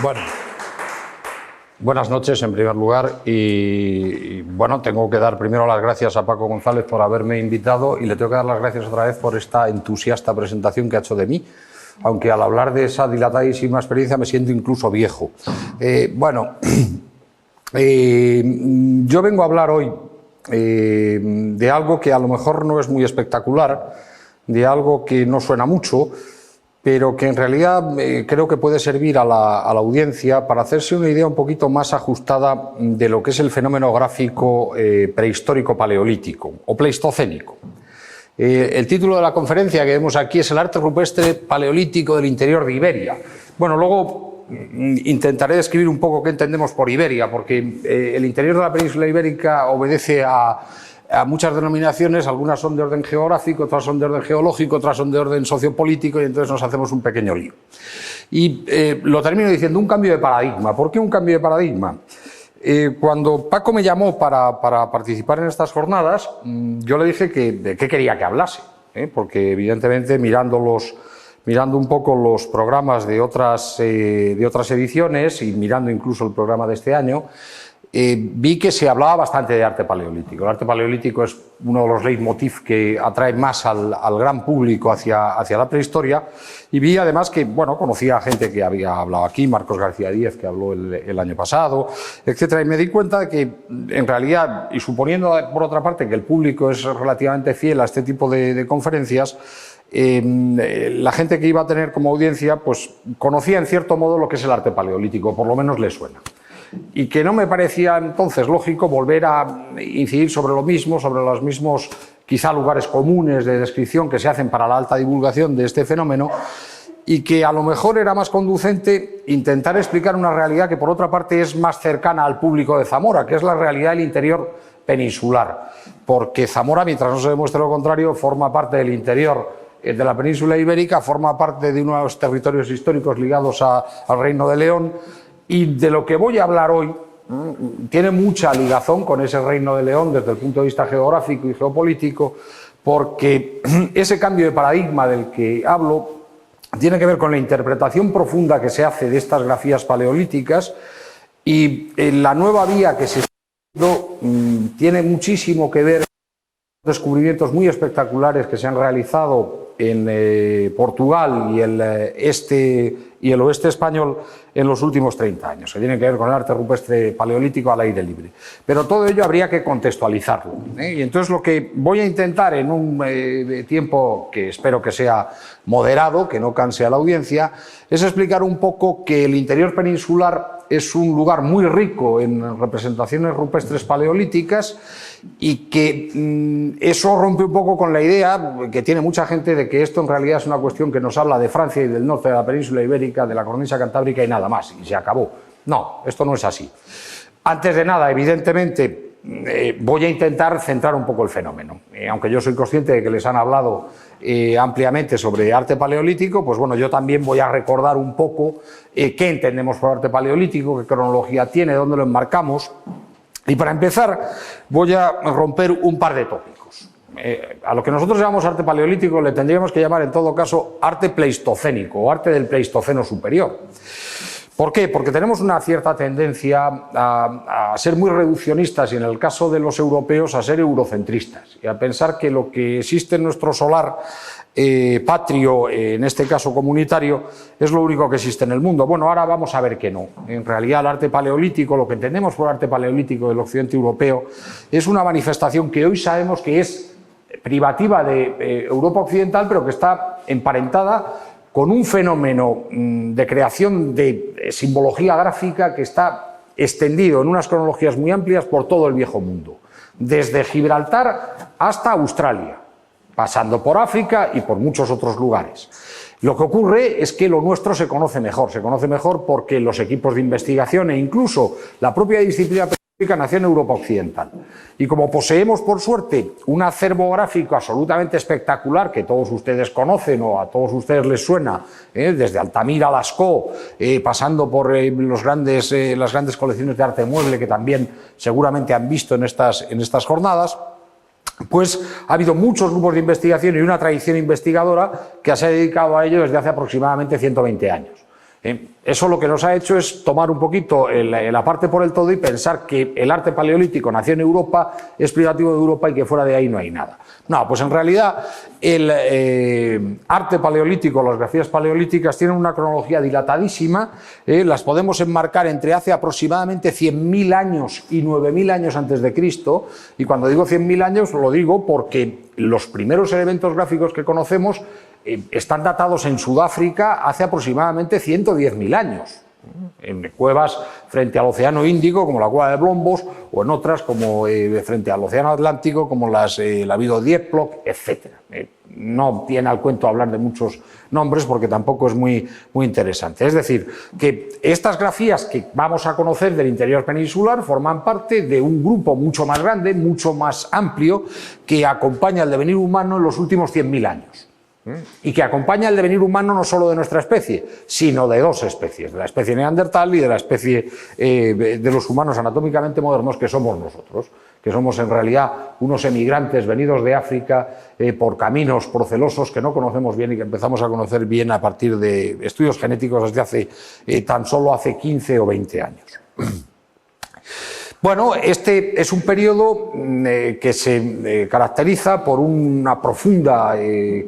Bueno, buenas noches en primer lugar y bueno, tengo que dar primero las gracias a Paco González por haberme invitado y le tengo que dar las gracias otra vez por esta entusiasta presentación que ha hecho de mí, aunque al hablar de esa dilatadísima experiencia me siento incluso viejo. Yo vengo a hablar hoy de algo que a lo mejor no es muy espectacular, de algo que no suena mucho, pero que en realidad creo que puede servir a la audiencia para hacerse una idea un poquito más ajustada de lo que es el fenómeno gráfico prehistórico paleolítico o pleistocénico. El título de la conferencia que vemos aquí es el arte rupestre paleolítico del interior de Iberia. Bueno, luego intentaré describir un poco qué entendemos por Iberia, porque el interior de la península ibérica obedece a muchas denominaciones, algunas son de orden geográfico, otras son de orden geológico, otras son de orden sociopolítico y entonces nos hacemos un pequeño lío. Y lo termino diciendo, un cambio de paradigma. ¿Por qué un cambio de paradigma? Cuando Paco me llamó para participar en estas jornadas, yo le dije que de qué quería que hablase, porque evidentemente mirando un poco los programas de otras ediciones y mirando incluso el programa de este año, vi que se hablaba bastante de arte paleolítico. El arte paleolítico es uno de los leitmotiv que atrae más al gran público hacia la prehistoria, y vi además que, bueno, conocía a gente que había hablado aquí, Marcos García Díez, que habló el año pasado, etcétera, y me di cuenta de que, en realidad, y suponiendo por otra parte que el público es relativamente fiel a este tipo de conferencias, la gente que iba a tener como audiencia pues conocía en cierto modo lo que es el arte paleolítico, por lo menos le suena. Y que no me parecía entonces lógico volver a incidir sobre lo mismo, sobre los mismos quizá lugares comunes de descripción que se hacen para la alta divulgación de este fenómeno, y que a lo mejor era más conducente intentar explicar una realidad que por otra parte es más cercana al público de Zamora, que es la realidad del interior peninsular, porque Zamora, mientras no se demuestre lo contrario, forma parte del interior de la península ibérica, forma parte de unos territorios históricos ligados al Reino de León. Y de lo que voy a hablar hoy tiene mucha ligazón con ese Reino de León desde el punto de vista geográfico y geopolítico, porque ese cambio de paradigma del que hablo tiene que ver con la interpretación profunda que se hace de estas grafías paleolíticas, y la nueva vía que se está dando tiene muchísimo que ver con descubrimientos muy espectaculares que se han realizado en Portugal y el este y el oeste español en los últimos 30 años, que tienen que ver con el arte rupestre paleolítico al aire libre. Pero todo ello habría que contextualizarlo, Y entonces lo que voy a intentar en un tiempo que espero que sea moderado, que no canse a la audiencia, es explicar un poco que el interior peninsular es un lugar muy rico en representaciones rupestres paleolíticas, y que eso rompe un poco con la idea que tiene mucha gente de que esto en realidad es una cuestión que nos habla de Francia y del norte de la península ibérica, de la cornisa cantábrica y nada más, y se acabó. No, esto no es así. Antes de nada, evidentemente, voy a intentar centrar un poco el fenómeno. Aunque yo soy consciente de que les han hablado ampliamente sobre arte paleolítico, pues bueno, yo también voy a recordar un poco qué entendemos por arte paleolítico, qué cronología tiene, dónde lo enmarcamos. Y para empezar voy a romper un par de tópicos. A lo que nosotros llamamos arte paleolítico le tendríamos que llamar en todo caso arte pleistocénico o arte del Pleistoceno superior. ¿Por qué? Porque tenemos una cierta tendencia a ser muy reduccionistas y en el caso de los europeos a ser eurocentristas y a pensar que lo que existe en nuestro solar patrio, en este caso comunitario, es lo único que existe en el mundo. Bueno, ahora vamos a ver que no. En realidad el arte paleolítico, lo que entendemos por arte paleolítico del occidente europeo, es una manifestación que hoy sabemos que es privativa de Europa occidental, pero que está emparentada con un fenómeno de creación de simbología gráfica que está extendido en unas cronologías muy amplias por todo el viejo mundo, desde Gibraltar hasta Australia, pasando por África y por muchos otros lugares. Lo que ocurre es que lo nuestro se conoce mejor porque los equipos de investigación e incluso la propia disciplina periodística nació en Europa occidental. Y como poseemos, por suerte, un acervo gráfico absolutamente espectacular que todos ustedes conocen o a todos ustedes les suena, desde Altamira a Lascaux, pasando por las grandes colecciones de arte mueble que también seguramente han visto en estas jornadas, pues ha habido muchos grupos de investigación y una tradición investigadora que se ha dedicado a ello desde hace aproximadamente 120 años. Eso lo que nos ha hecho es tomar un poquito la parte por el todo y pensar que el arte paleolítico nació en Europa, es privativo de Europa y que fuera de ahí no hay nada. No, pues en realidad el arte paleolítico, las grafías paleolíticas tienen una cronología dilatadísima, las podemos enmarcar entre hace aproximadamente 100.000 años y 9.000 años antes de Cristo, y cuando digo 100.000 años lo digo porque los primeros elementos gráficos que conocemos están datados en Sudáfrica hace aproximadamente 110.000 años, en cuevas frente al Océano Índico, como la cueva de Blombos, o en otras como frente al Océano Atlántico, como la Vido Dieplok, etc. No tiene al cuento hablar de muchos nombres porque tampoco es muy interesante. Es decir, que estas grafías que vamos a conocer del interior peninsular forman parte de un grupo mucho más grande, mucho más amplio, que acompaña el devenir humano en los últimos 100.000 años. Y que acompaña el devenir humano no solo de nuestra especie, sino de dos especies, de la especie neandertal y de la especie de los humanos anatómicamente modernos que somos nosotros, que somos en realidad unos emigrantes venidos de África por caminos procelosos que no conocemos bien y que empezamos a conocer bien a partir de estudios genéticos desde hace tan solo hace 15 o 20 años. Bueno, este es un periodo que se caracteriza por una profunda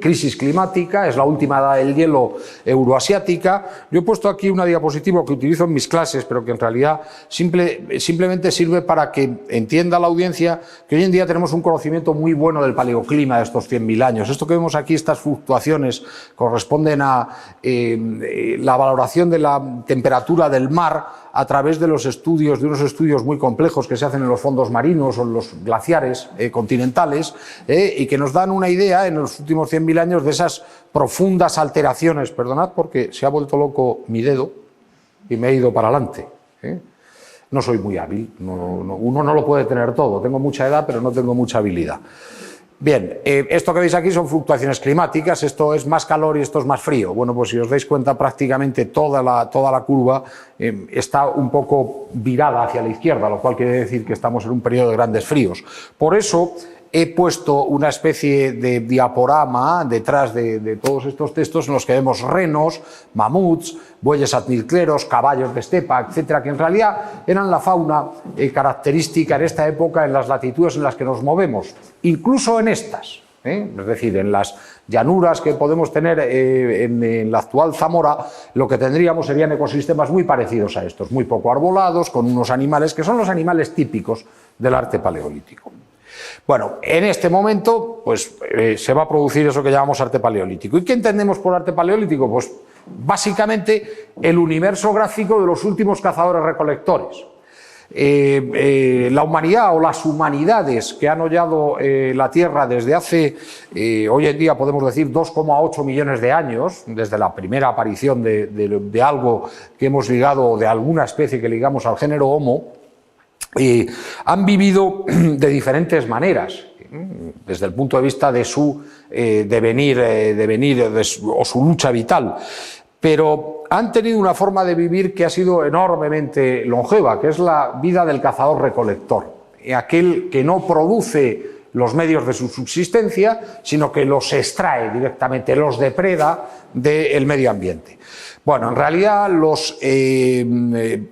crisis climática, es la última edad del hielo euroasiática. Yo he puesto aquí una diapositiva que utilizo en mis clases, pero que en realidad simplemente sirve para que entienda la audiencia que hoy en día tenemos un conocimiento muy bueno del paleoclima de estos 100.000 años. Esto que vemos aquí, estas fluctuaciones, corresponden a la valoración de la temperatura del mar a través de unos estudios muy complejos que se hacen en los fondos marinos o en los glaciares continentales y que nos dan una idea en los últimos 100.000 años de esas profundas alteraciones. Perdonad porque se ha vuelto loco mi dedo y me he ido para adelante. No soy muy hábil, uno no lo puede tener todo, tengo mucha edad pero no tengo mucha habilidad. Bien, esto que veis aquí son fluctuaciones climáticas, esto es más calor y esto es más frío. Bueno, pues si os dais cuenta prácticamente toda la curva está un poco virada hacia la izquierda, lo cual quiere decir que estamos en un periodo de grandes fríos. Por eso he puesto una especie de diaporama detrás de todos estos textos en los que vemos renos, mamuts, bueyes admircleros, caballos de estepa, etcétera, que en realidad eran la fauna característica en esta época en las latitudes en las que nos movemos, incluso en estas, es decir, en las llanuras que podemos tener en la actual Zamora, lo que tendríamos serían ecosistemas muy parecidos a estos, muy poco arbolados, con unos animales que son los animales típicos del arte paleolítico. Bueno, en este momento pues, se va a producir eso que llamamos arte paleolítico. ¿Y qué entendemos por arte paleolítico? Pues básicamente el universo gráfico de los últimos cazadores-recolectores. La humanidad o las humanidades que han hollado la Tierra desde hace, hoy en día podemos decir 2,8 millones de años, desde la primera aparición de algo que hemos ligado, de alguna especie que ligamos al género Homo, han vivido de diferentes maneras, desde el punto de vista de su devenir o su lucha vital, pero han tenido una forma de vivir que ha sido enormemente longeva, que es la vida del cazador-recolector, aquel que no produce los medios de su subsistencia, sino que los extrae directamente, los depreda del medio ambiente. Bueno, en realidad los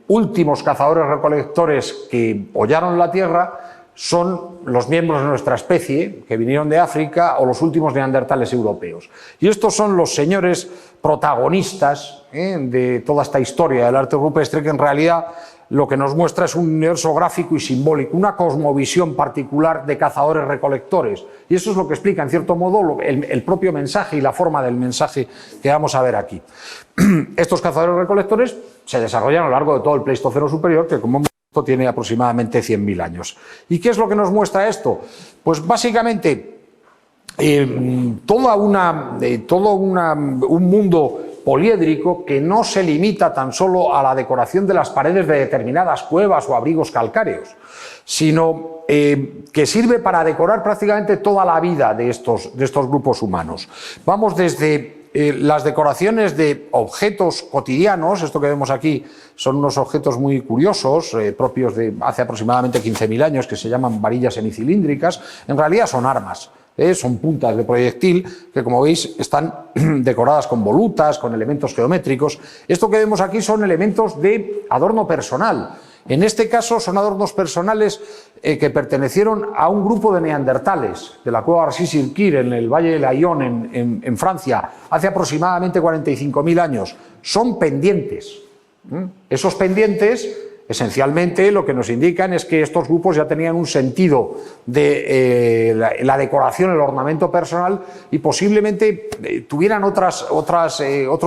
últimos cazadores-recolectores que hollaron la Tierra son los miembros de nuestra especie, que vinieron de África, o los últimos neandertales europeos. Y estos son los señores protagonistas de toda esta historia del arte rupestre, que en realidad lo que nos muestra es un universo gráfico y simbólico, una cosmovisión particular de cazadores-recolectores. Y eso es lo que explica, en cierto modo, el propio mensaje y la forma del mensaje que vamos a ver aquí. Estos cazadores-recolectores se desarrollan a lo largo de todo el Pleistoceno superior, que como hemos visto tiene aproximadamente 100.000 años. ¿Y qué es lo que nos muestra esto? Pues básicamente un mundo poliédrico que no se limita tan solo a la decoración de las paredes de determinadas cuevas o abrigos calcáreos, sino que sirve para decorar prácticamente toda la vida de estos grupos humanos. Vamos desde las decoraciones de objetos cotidianos, esto que vemos aquí son unos objetos muy curiosos, propios de hace aproximadamente 15.000 años, que se llaman varillas semicilíndricas, en realidad son armas. son puntas de proyectil que, como veis, están decoradas con volutas, con elementos geométricos. Esto que vemos aquí son elementos de adorno personal. En este caso son adornos personales que pertenecieron a un grupo de neandertales de la cueva Arcis-sur-Kir en el Valle de l'Aillon en Francia hace aproximadamente 45.000 años. Son pendientes. Esos pendientes esencialmente lo que nos indican es que estos grupos ya tenían un sentido de la decoración, el ornamento personal y posiblemente tuvieran otros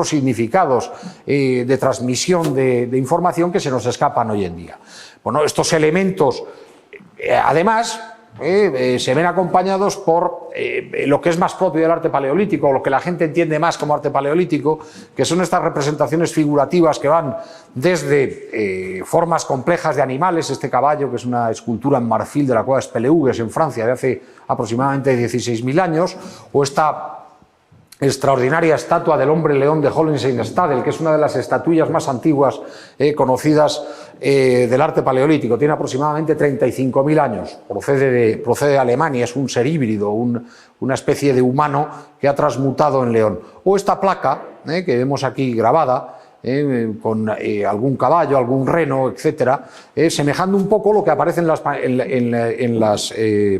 significados de transmisión de información que se nos escapan hoy en día. Bueno, estos elementos además se ven acompañados por lo que es más propio del arte paleolítico, lo que la gente entiende más como arte paleolítico, que son estas representaciones figurativas que van desde formas complejas de animales, este caballo que es una escultura en marfil de la cueva Speleúgues en Francia de hace aproximadamente 16.000 años, o esta extraordinaria estatua del hombre león de Hohenstein-Stadel, que es una de las estatuillas más antiguas conocidas del arte paleolítico, tiene aproximadamente 35.000 años, procede de Alemania, es un ser híbrido, una especie de humano que ha transmutado en león. O esta placa que vemos aquí grabada, con algún caballo, algún reno, etcétera, semejando un poco lo que aparece en las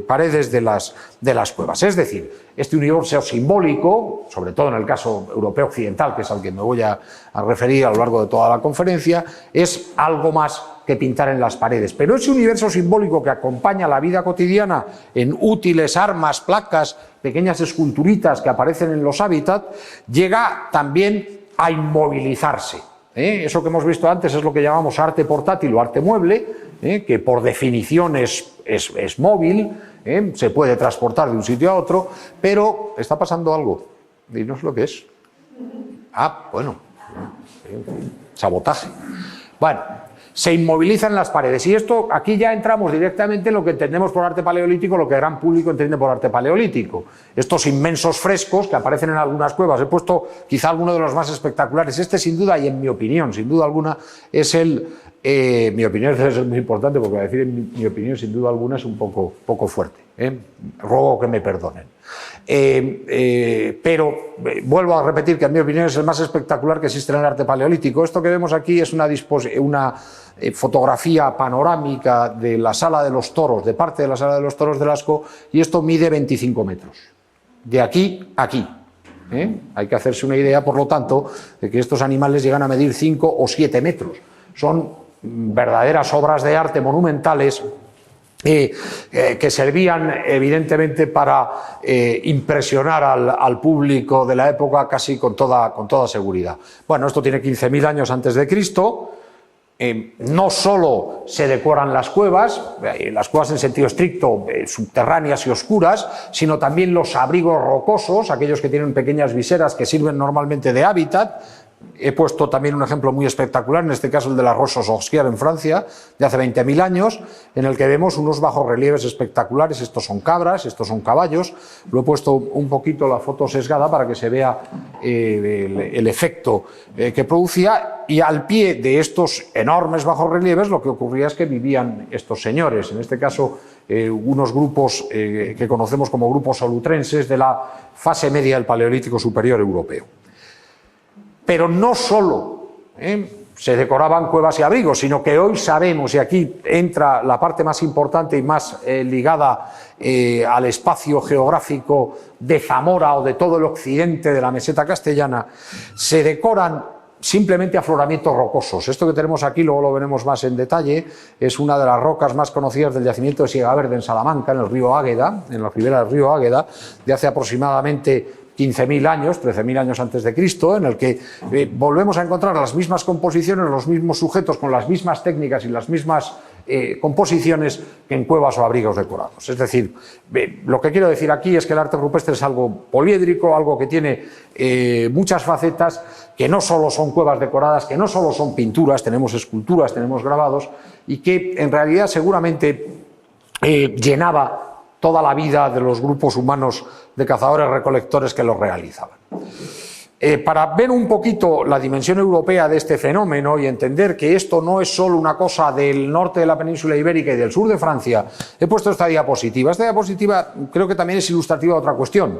paredes de las cuevas. Es decir, este universo simbólico, sobre todo en el caso europeo occidental, que es al que me voy a referir a lo largo de toda la conferencia, es algo más que pintar en las paredes. Pero ese universo simbólico que acompaña la vida cotidiana en útiles, armas, placas, pequeñas esculturitas que aparecen en los hábitats, llega también a inmovilizarse. Eso que hemos visto antes es lo que llamamos arte portátil o arte mueble, que por definición es móvil, se puede transportar de un sitio a otro, pero está pasando algo. Dinos lo que es. Bueno, sabotaje. Bueno, se inmovilizan las paredes. Y esto, aquí ya entramos directamente en lo que entendemos por arte paleolítico, lo que el gran público entiende por arte paleolítico. Estos inmensos frescos que aparecen en algunas cuevas. He puesto quizá alguno de los más espectaculares. Este, sin duda, y en mi opinión, sin duda alguna, es el... mi opinión es muy importante porque decir mi opinión, sin duda alguna, es un poco fuerte. Ruego que me perdonen. Pero vuelvo a repetir que en mi opinión es el más espectacular que existe en el arte paleolítico. Esto que vemos aquí es una fotografía panorámica de la Sala de los Toros, de parte de la Sala de los Toros de Lascaux, y esto mide 25 metros, de aquí a aquí. Hay que hacerse una idea, por lo tanto, de que estos animales llegan a medir 5 o 7 metros. Son verdaderas obras de arte monumentales que servían evidentemente para impresionar al público de la época casi con toda seguridad. Bueno, esto tiene 15.000 años antes de Cristo. No solo se decoran las cuevas en sentido estricto, subterráneas y oscuras, sino también los abrigos rocosos, aquellos que tienen pequeñas viseras que sirven normalmente de hábitat. He puesto también un ejemplo muy espectacular, en este caso el de la Roche-aux-Sorcières en Francia, de hace 20.000 años, en el que vemos unos bajorrelieves espectaculares. Estos son cabras, estos son caballos. Lo he puesto un poquito la foto sesgada para que se vea el efecto que producía, y al pie de estos enormes bajorrelieves lo que ocurría es que vivían estos señores, en este caso unos grupos que conocemos como grupos solutrenses de la fase media del Paleolítico Superior Europeo. Pero no solo se decoraban cuevas y abrigos, sino que hoy sabemos, y aquí entra la parte más importante y más ligada al espacio geográfico de Zamora o de todo el occidente de la meseta castellana, se decoran simplemente afloramientos rocosos. Esto que tenemos aquí, luego lo veremos más en detalle, es una de las rocas más conocidas del yacimiento de Siega Verde en Salamanca, en el río Águeda, en la ribera del río Águeda, de hace aproximadamente 15.000 años, 13.000 años antes de Cristo, en el que volvemos a encontrar las mismas composiciones, los mismos sujetos con las mismas técnicas y las mismas composiciones que en cuevas o abrigos decorados. Es decir, lo que quiero decir aquí es que el arte rupestre es algo poliédrico, algo que tiene muchas facetas, que no solo son cuevas decoradas, que no solo son pinturas, tenemos esculturas, tenemos grabados, y que en realidad seguramente llenaba toda la vida de los grupos humanos de cazadores-recolectores que los realizaban. Para ver un poquito la dimensión europea de este fenómeno y entender que esto no es solo una cosa del norte de la península ibérica y del sur de Francia, he puesto esta diapositiva. Esta diapositiva creo que también es ilustrativa de otra cuestión.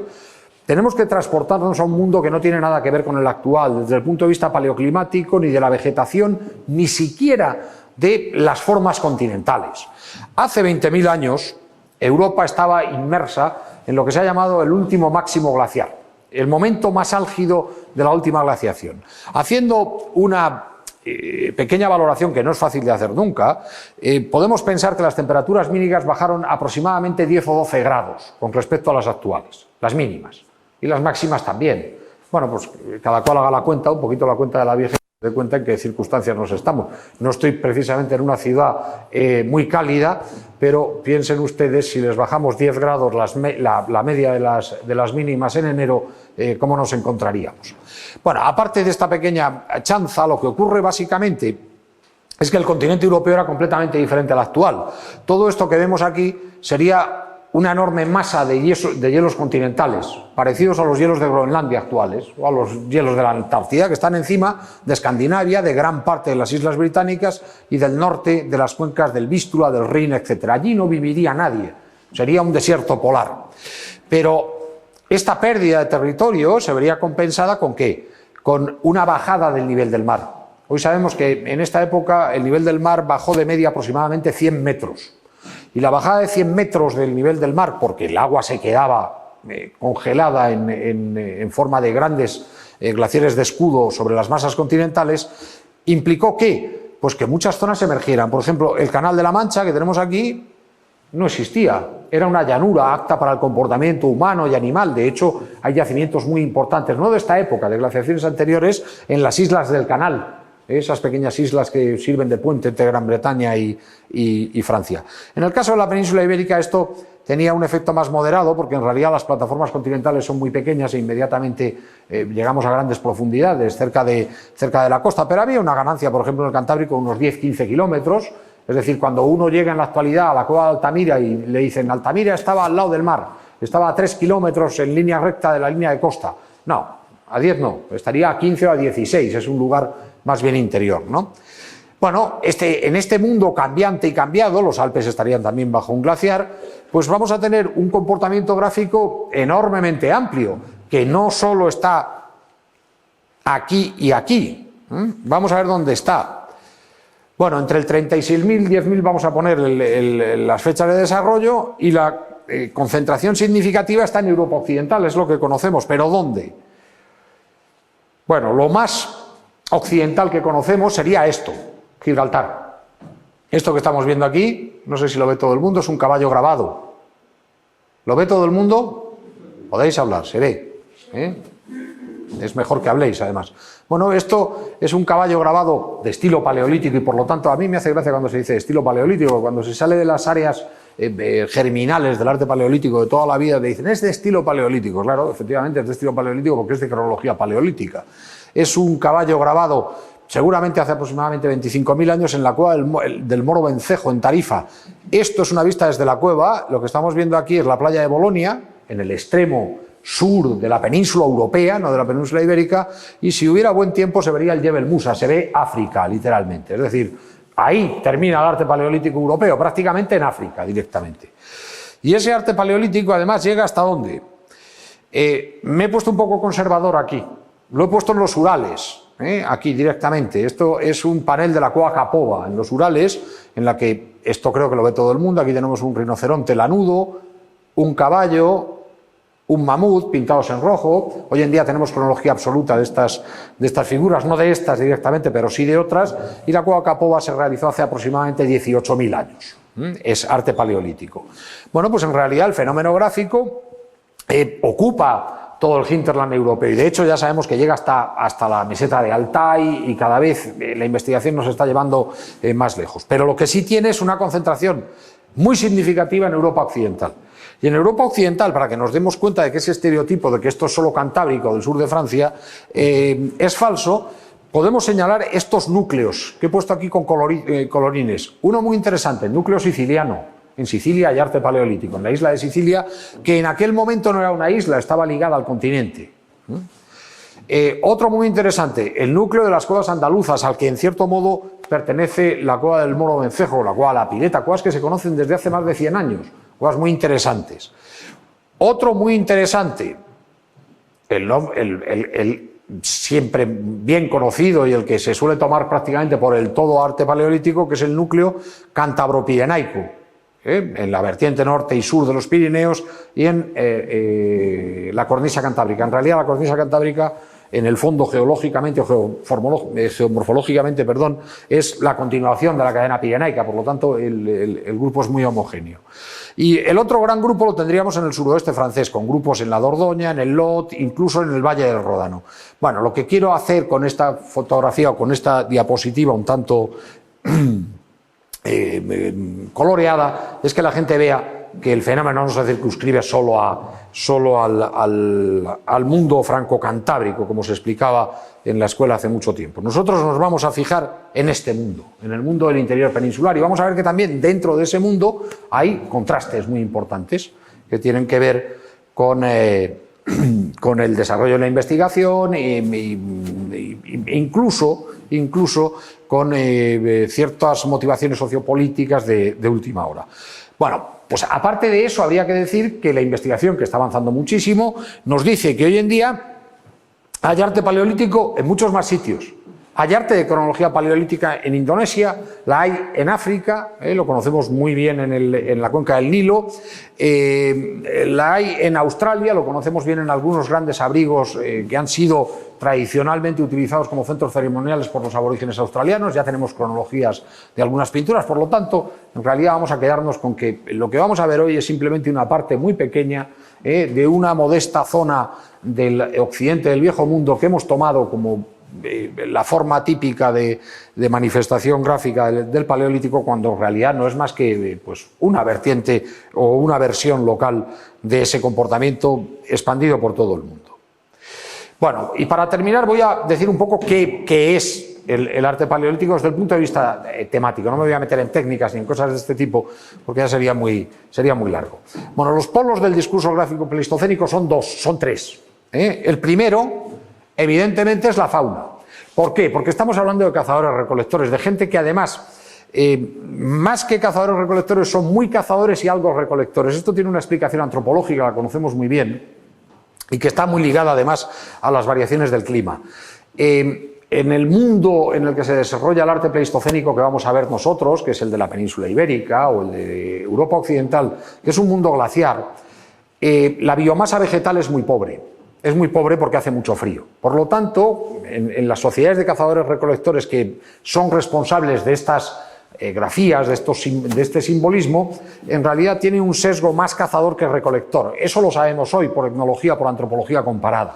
Tenemos que transportarnos a un mundo que no tiene nada que ver con el actual, desde el punto de vista paleoclimático, ni de la vegetación, ni siquiera de las formas continentales. Hace 20.000 años, Europa estaba inmersa en lo que se ha llamado el último máximo glaciar, el momento más álgido de la última glaciación. Haciendo una pequeña valoración que no es fácil de hacer nunca, podemos pensar que las temperaturas mínimas bajaron aproximadamente 10 o 12 grados con respecto a las actuales, las mínimas, y las máximas también. Bueno, pues cada cual haga la cuenta, un poquito la cuenta de la vieja, de cuenta en qué circunstancias nos estamos. No estoy precisamente en una ciudad muy cálida, pero piensen ustedes, si les bajamos 10 grados la media de las mínimas en enero, ¿cómo nos encontraríamos? Bueno, aparte de esta pequeña chanza, lo que ocurre básicamente es que el continente europeo era completamente diferente al actual. Todo esto que vemos aquí sería una enorme masa de hielos continentales, parecidos a los hielos de Groenlandia actuales, o a los hielos de la Antártida, que están encima de Escandinavia, de gran parte de las islas británicas y del norte de las cuencas del Vístula, del Rin, etc. Allí no viviría nadie, sería un desierto polar. Pero esta pérdida de territorio se vería compensada ¿con qué? Con una bajada del nivel del mar. Hoy sabemos que en esta época el nivel del mar bajó de media aproximadamente 100 metros. Y la bajada de 100 metros del nivel del mar, porque el agua se quedaba congelada en forma de grandes glaciares de escudo sobre las masas continentales, implicó que, pues que muchas zonas emergieran. Por ejemplo, el Canal de la Mancha que tenemos aquí no existía, era una llanura apta para el comportamiento humano y animal. De hecho, hay yacimientos muy importantes, no de esta época, de glaciaciones anteriores, en las islas del canal. Esas pequeñas islas que sirven de puente entre Gran Bretaña y Francia. En el caso de la península ibérica esto tenía un efecto más moderado, porque en realidad las plataformas continentales son muy pequeñas e inmediatamente llegamos a grandes profundidades cerca de la costa, pero había una ganancia, por ejemplo, en el Cantábrico de unos 10-15 kilómetros, es decir, cuando uno llega en la actualidad a la cueva de Altamira y le dicen Altamira estaba al lado del mar, estaba a 3 kilómetros en línea recta de la línea de costa, no, a 10 no, estaría a 15 o a 16, es un lugar más bien interior, ¿no? Bueno, en este mundo cambiante y cambiado, los Alpes estarían también bajo un glaciar, pues vamos a tener un comportamiento gráfico enormemente amplio, que no solo está aquí y aquí. Vamos a ver dónde está. Bueno, entre el 36.000 y 10.000 vamos a poner las fechas de desarrollo, y la concentración significativa está en Europa Occidental, es lo que conocemos, pero ¿dónde? Bueno, lo más occidental que conocemos sería esto, Gibraltar. Esto que estamos viendo aquí, no sé si lo ve todo el mundo, es un caballo grabado. ¿Lo ve todo el mundo? Podéis hablar, se ve. Es mejor que habléis, además. Bueno, esto es un caballo grabado de estilo paleolítico, y por lo tanto a mí me hace gracia cuando se dice estilo paleolítico, cuando se sale de las áreas germinales del arte paleolítico de toda la vida, le dicen es de estilo paleolítico. Claro, efectivamente es de estilo paleolítico porque es de cronología paleolítica. Es un caballo grabado seguramente hace aproximadamente 25.000 años en la cueva del Moro Vencejo, en Tarifa. Esto es una vista desde la cueva. Lo que estamos viendo aquí es la playa de Bolonia, en el extremo sur de la península europea, no de la península ibérica, y si hubiera buen tiempo se vería el Jebel Musa, se ve África literalmente, es decir, ahí termina el arte paleolítico europeo, prácticamente en África directamente. Y ese arte paleolítico además llega hasta ¿dónde? Me he puesto un poco conservador aquí, lo he puesto en los Urales, aquí directamente. Esto es un panel de la cueva Kapova en los Urales, en la que, esto creo que lo ve todo el mundo, aquí tenemos un rinoceronte lanudo, un caballo, un mamut pintados en rojo. Hoy en día tenemos cronología absoluta de estas figuras, no de estas directamente, pero sí de otras, y la cueva Kapova se realizó hace aproximadamente 18.000 años. Es arte paleolítico. Bueno, pues en realidad el fenómeno gráfico ocupa todo el hinterland europeo, y de hecho ya sabemos que llega hasta la meseta de Altai, y cada vez la investigación nos está llevando más lejos. Pero lo que sí tiene es una concentración muy significativa en Europa Occidental. Y en Europa Occidental, para que nos demos cuenta de que ese estereotipo de que esto es solo cantábrico del sur de Francia es falso, podemos señalar estos núcleos que he puesto aquí con colorines. Uno muy interesante, el núcleo siciliano. En Sicilia hay arte paleolítico, en la isla de Sicilia, que en aquel momento no era una isla, estaba ligada al continente. Otro muy interesante, el núcleo de las cuevas andaluzas, al que en cierto modo pertenece la cueva del Moro Vencejo, la cueva La Pileta, cuevas que se conocen desde hace más de 100 años, cuevas muy interesantes. Otro muy interesante, el siempre bien conocido y el que se suele tomar prácticamente por el todo arte paleolítico, que es el núcleo cántabro-pirenaico, en la vertiente norte y sur de los Pirineos y en la cornisa cantábrica. En realidad la cornisa cantábrica, en el fondo geológicamente o geomorfológicamente, perdón, es la continuación de la cadena pirenaica, por lo tanto el grupo es muy homogéneo. Y el otro gran grupo lo tendríamos en el suroeste francés, con grupos en la Dordoña, en el Lot, incluso en el Valle del Ródano. Bueno, lo que quiero hacer con esta fotografía o con esta diapositiva un tanto coloreada es que la gente vea que el fenómeno no se circunscribe solo al mundo franco-cantábrico, como se explicaba en la escuela hace mucho tiempo. Nosotros nos vamos a fijar en este mundo, en el mundo del interior peninsular, y vamos a ver que también dentro de ese mundo hay contrastes muy importantes que tienen que ver con el desarrollo de la investigación e incluso con ciertas motivaciones sociopolíticas de última hora. Bueno, pues aparte de eso, habría que decir que la investigación, que está avanzando muchísimo, nos dice que hoy en día hay arte paleolítico en muchos más sitios. Hay arte de cronología paleolítica en Indonesia, la hay en África, lo conocemos muy bien en la cuenca del Nilo, la hay en Australia, lo conocemos bien en algunos grandes abrigos que han sido tradicionalmente utilizados como centros ceremoniales por los aborígenes australianos. Ya tenemos cronologías de algunas pinturas, por lo tanto, en realidad vamos a quedarnos con que lo que vamos a ver hoy es simplemente una parte muy pequeña de una modesta zona del occidente del Viejo Mundo que hemos tomado como la forma típica de manifestación gráfica del Paleolítico, cuando en realidad no es más que pues, una vertiente o una versión local de ese comportamiento expandido por todo el mundo. Bueno, y para terminar voy a decir un poco qué es el arte paleolítico desde el punto de vista temático. No me voy a meter en técnicas ni en cosas de este tipo porque ya sería muy largo. Bueno, los polos del discurso gráfico pleistocénico son tres. El primero, evidentemente, es la fauna. ¿Por qué? Porque estamos hablando de cazadores-recolectores, de gente que además, más que cazadores-recolectores, son muy cazadores y algo recolectores. Esto tiene una explicación antropológica, la conocemos muy bien, y que está muy ligada además a las variaciones del clima. En el mundo en el que se desarrolla el arte pleistocénico que vamos a ver nosotros, que es el de la península ibérica o el de Europa occidental, que es un mundo glaciar, la biomasa vegetal es muy pobre. Es muy pobre porque hace mucho frío. Por lo tanto, en las sociedades de cazadores-recolectores que son responsables de estas grafías, de este simbolismo, en realidad tiene un sesgo más cazador que recolector. Eso lo sabemos hoy por etnología, por antropología comparada.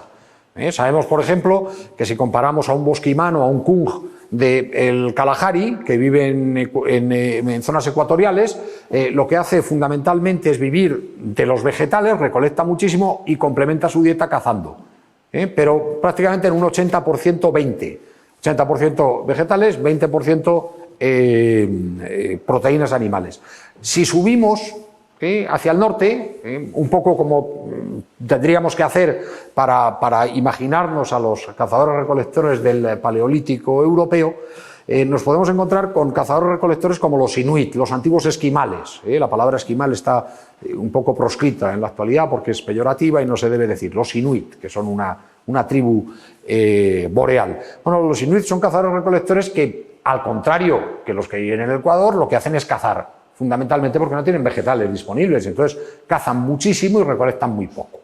Sabemos, por ejemplo, que si comparamos a un bosquimano, a un kung del Kalahari, que vive en zonas ecuatoriales, lo que hace fundamentalmente es vivir de los vegetales, recolecta muchísimo y complementa su dieta cazando. Pero prácticamente en un 80% 20. 80% vegetales, 20% proteínas animales. Si subimos hacia el norte, un poco como tendríamos que hacer para imaginarnos a los cazadores-recolectores del Paleolítico europeo, nos podemos encontrar con cazadores-recolectores como los inuit, los antiguos esquimales. La palabra esquimal está un poco proscrita en la actualidad porque es peyorativa y no se debe decir. Los inuit, que son una tribu boreal. Bueno, los inuit son cazadores-recolectores que, al contrario que los que viven en el Ecuador, lo que hacen es cazar, fundamentalmente porque no tienen vegetales disponibles, entonces cazan muchísimo y recolectan muy poco.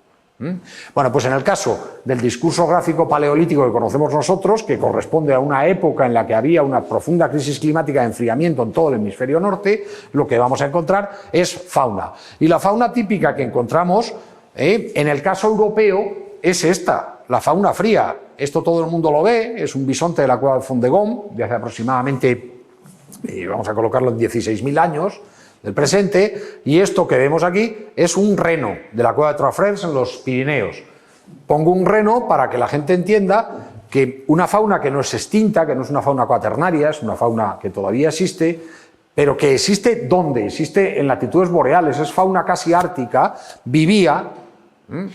Bueno, pues en el caso del discurso gráfico paleolítico que conocemos nosotros, que corresponde a una época en la que había una profunda crisis climática de enfriamiento en todo el hemisferio norte, lo que vamos a encontrar es fauna. Y la fauna típica que encontramos en el caso europeo es esta, la fauna fría. Esto todo el mundo lo ve, es un bisonte de la cueva de Fondegón, de hace aproximadamente, vamos a colocarlo en 16.000 años del presente, y esto que vemos aquí es un reno de la cueva de Trois-Frères en los Pirineos. Pongo un reno para que la gente entienda que una fauna que no es extinta, que no es una fauna cuaternaria, es una fauna que todavía existe, pero que existe ¿dónde? Existe en latitudes boreales, es fauna casi ártica, vivía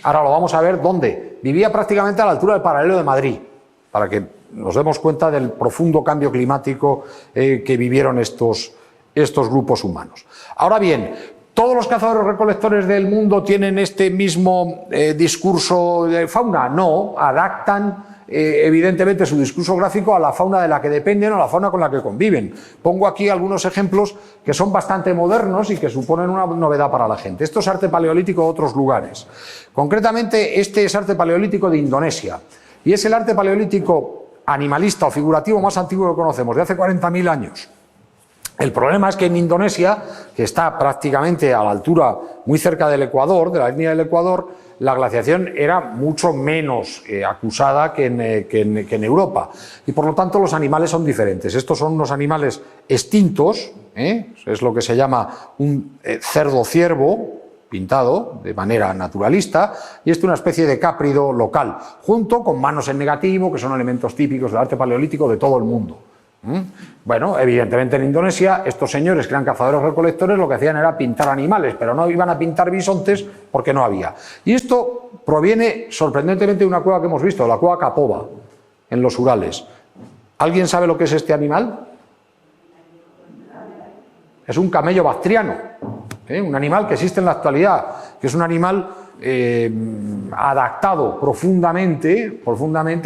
Ahora lo vamos a ver dónde. Vivía prácticamente a la altura del paralelo de Madrid, para que nos demos cuenta del profundo cambio climático que vivieron estos grupos humanos. Ahora bien, ¿todos los cazadores-recolectores del mundo tienen este mismo discurso de fauna? No, adaptan evidentemente su discurso gráfico a la fauna de la que dependen o a la fauna con la que conviven. Pongo aquí algunos ejemplos que son bastante modernos y que suponen una novedad para la gente. Esto es arte paleolítico de otros lugares. Concretamente, este es arte paleolítico de Indonesia y es el arte paleolítico animalista o figurativo más antiguo que conocemos, de hace 40.000 años. El problema es que en Indonesia, que está prácticamente a la altura muy cerca del Ecuador, de la línea del Ecuador, la glaciación era mucho menos acusada que en Europa y por lo tanto los animales son diferentes. Estos son unos animales extintos, es lo que se llama un cerdo ciervo pintado de manera naturalista y esto es una especie de cáprido local, junto con manos en negativo, que son elementos típicos del arte paleolítico de todo el mundo. Bueno, evidentemente en Indonesia estos señores que eran cazadores-recolectores lo que hacían era pintar animales, pero no iban a pintar bisontes porque no había. Y esto proviene sorprendentemente de una cueva que hemos visto, la cueva Kapova, en los Urales. ¿Alguien sabe lo que es este animal? Es un camello bactriano, un animal que existe en la actualidad, que es un animal adaptado profundamente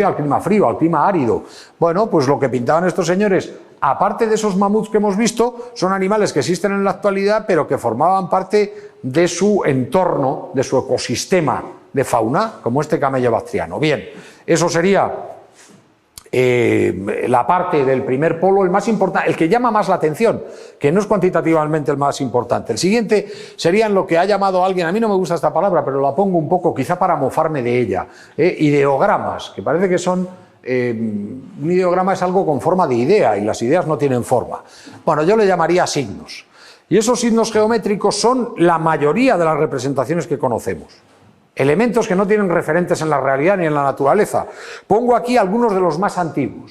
al clima frío, al clima árido. Bueno, pues lo que pintaban estos señores, aparte de esos mamuts que hemos visto, son animales que existen en la actualidad, pero que formaban parte de su entorno, de su ecosistema de fauna, como este camello bactriano. Bien, eso sería la parte del primer polo, el más importante, el que llama más la atención, que no es cuantitativamente el más importante. El siguiente serían lo que ha llamado alguien, a mí no me gusta esta palabra, pero la pongo un poco quizá para mofarme de ella, ideogramas, que parece que son, un ideograma es algo con forma de idea y las ideas no tienen forma. Bueno, yo le llamaría signos. Y esos signos geométricos son la mayoría de las representaciones que conocemos. Elementos que no tienen referentes en la realidad ni en la naturaleza. Pongo aquí algunos de los más antiguos.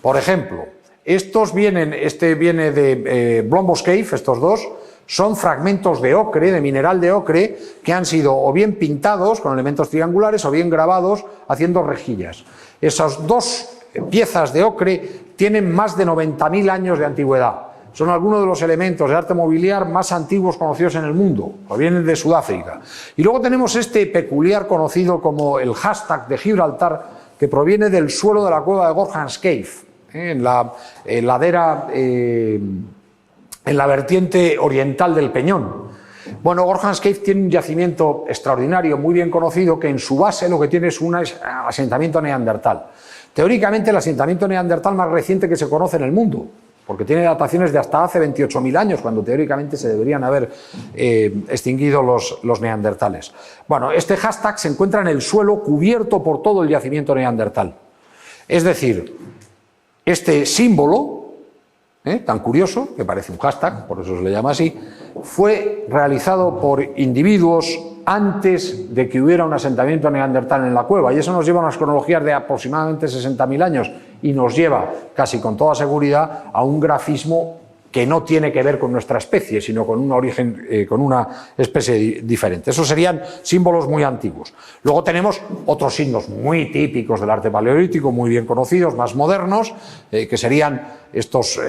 Por ejemplo, este viene de Blombos Cave, estos dos, son fragmentos de ocre, de mineral de ocre, que han sido o bien pintados con elementos triangulares o bien grabados haciendo rejillas. Esas dos piezas de ocre tienen más de 90.000 años de antigüedad. Son algunos de los elementos de arte mobiliar más antiguos conocidos en el mundo, provienen de Sudáfrica. Y luego tenemos este peculiar conocido como el hashtag de Gibraltar, que proviene del suelo de la cueva de Gorhams Cave, en la ladera, en la vertiente oriental del Peñón. Bueno, Gorhams Cave tiene un yacimiento extraordinario, muy bien conocido, que en su base lo que tiene es un asentamiento neandertal. Teóricamente el asentamiento neandertal más reciente que se conoce en el mundo, porque tiene dataciones de hasta hace 28.000 años, cuando teóricamente se deberían haber extinguido los neandertales. Bueno, este hashtag se encuentra en el suelo cubierto por todo el yacimiento neandertal. Es decir, este símbolo, tan curioso, que parece un hashtag, por eso se le llama así, fue realizado por individuos antes de que hubiera un asentamiento neandertal en la cueva, y eso nos lleva a unas cronologías de aproximadamente 60.000 años y nos lleva casi con toda seguridad a un grafismo que no tiene que ver con nuestra especie, sino con un origen, con una especie diferente. Esos serían símbolos muy antiguos. Luego tenemos otros signos muy típicos del arte paleolítico, muy bien conocidos, más modernos, que serían estos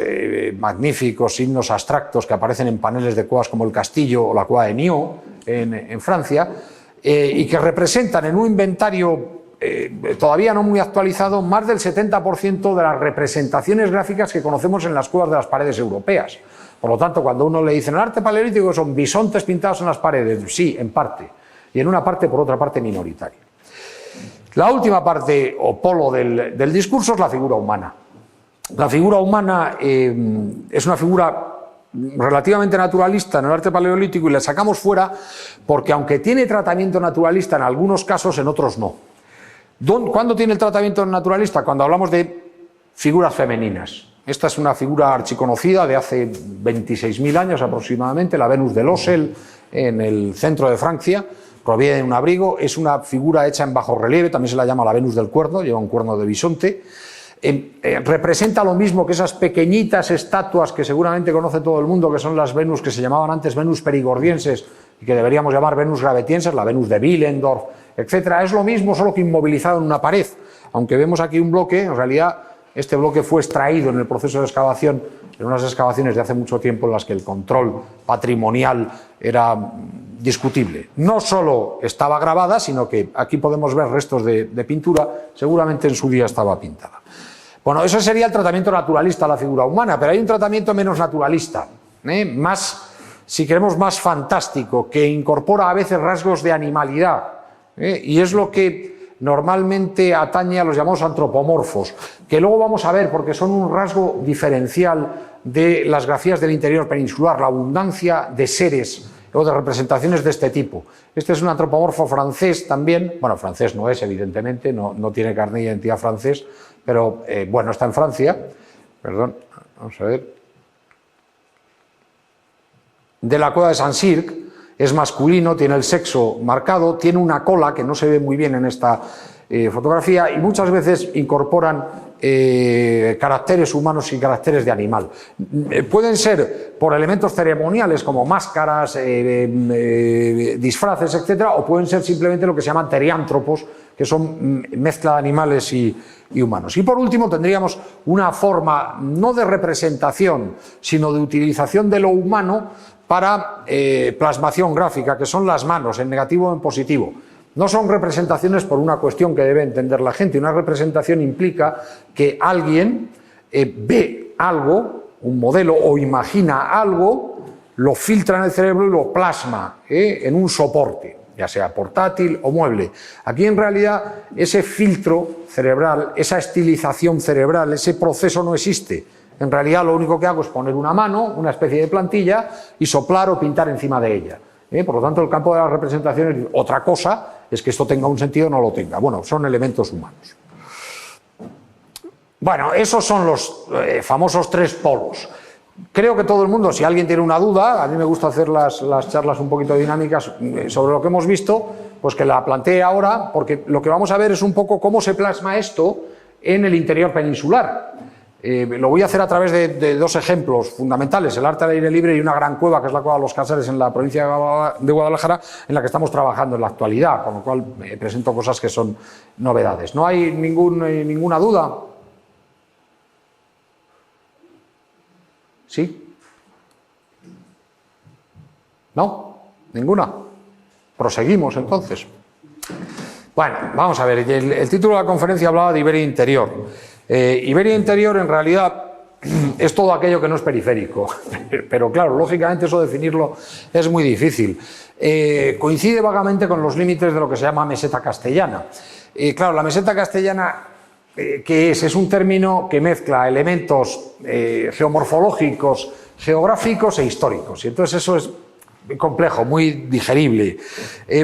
magníficos signos abstractos que aparecen en paneles de cuevas como el Castillo o la cueva de Nio en Francia, y que representan en un inventario todavía no muy actualizado más del 70% de las representaciones gráficas que conocemos en las cuevas de las paredes europeas. Por lo tanto, cuando uno le dice en el arte paleolítico son bisontes pintados en las paredes, sí, en parte, y en una parte, por otra parte, minoritaria. La última parte o polo del discurso es la figura humana. La figura humana es una figura relativamente naturalista en el arte paleolítico y la sacamos fuera porque, aunque tiene tratamiento naturalista en algunos casos, en otros no. ¿Cuándo tiene el tratamiento naturalista? Cuando hablamos de figuras femeninas. Esta es una figura archiconocida de hace 26.000 años aproximadamente, la Venus de Lossel, en el centro de Francia, proviene de un abrigo, es una figura hecha en bajo relieve, también se la llama la Venus del cuerno, lleva un cuerno de bisonte. representa lo mismo que esas pequeñitas estatuas que seguramente conoce todo el mundo, que son las Venus que se llamaban antes Venus perigordienses y que deberíamos llamar Venus gravetienses, la Venus de Willendorf, etcétera. Es lo mismo, solo que inmovilizado en una pared. Aunque vemos aquí un bloque, en realidad este bloque fue extraído en el proceso de excavación, en unas excavaciones de hace mucho tiempo en las que el control patrimonial era discutible. No solo estaba grabada, sino que aquí podemos ver restos de pintura, seguramente en su día estaba pintada. Bueno, eso sería el tratamiento naturalista a la figura humana, pero hay un tratamiento menos naturalista, más, si queremos, más fantástico, que incorpora a veces rasgos de animalidad, y es lo que normalmente atañe a los llamados antropomorfos, que luego vamos a ver porque son un rasgo diferencial de las grafías del interior peninsular, la abundancia de seres o de representaciones de este tipo. Este es un antropomorfo francés también, bueno, francés no es, evidentemente, no tiene carnet de identidad francés, pero bueno, está en Francia, perdón, vamos a ver, de la cueva de Saint-Cirque. Es masculino, tiene el sexo marcado, tiene una cola que no se ve muy bien en esta fotografía y muchas veces incorporan caracteres humanos y caracteres de animal. Pueden ser por elementos ceremoniales como máscaras, disfraces, etcétera, o pueden ser simplemente lo que se llaman teriántropos, que son mezcla de animales y humanos. Y por último tendríamos una forma no de representación, sino de utilización de lo humano para plasmación gráfica, que son las manos, en negativo o en positivo. No son representaciones por una cuestión que debe entender la gente. Una representación implica que alguien ve algo, un modelo, o imagina algo, lo filtra en el cerebro y lo plasma en un soporte, ya sea portátil o mueble. Aquí en realidad ese filtro cerebral, esa estilización cerebral, ese proceso no existe. En realidad lo único que hago es poner una mano, una especie de plantilla, y soplar o pintar encima de ella. Por lo tanto, el campo de las representaciones, otra cosa es que esto tenga un sentido o no lo tenga. Bueno, son elementos humanos. Bueno, esos son los famosos tres polos. Creo que todo el mundo, si alguien tiene una duda, a mí me gusta hacer las charlas un poquito dinámicas sobre lo que hemos visto, pues que la plantee ahora, porque lo que vamos a ver es un poco cómo se plasma esto en el interior peninsular. Lo voy a hacer a través de dos ejemplos fundamentales, el arte al aire libre y una gran cueva, que es la Cueva de los Casares en la provincia de Guadalajara, en la que estamos trabajando en la actualidad, con lo cual presento cosas que son novedades. ¿No hay ninguna duda? ¿Sí? ¿No? ¿Ninguna? Proseguimos entonces. Bueno, vamos a ver, el título de la conferencia hablaba de Iberia Interior. Iberia Interior en realidad es todo aquello que no es periférico, pero claro, lógicamente eso definirlo es muy difícil. Coincide vagamente con los límites de lo que se llama meseta castellana. Claro, la meseta castellana, ¿qué es? Es un término que mezcla elementos geomorfológicos, geográficos e históricos, y entonces eso es complejo, muy digerible.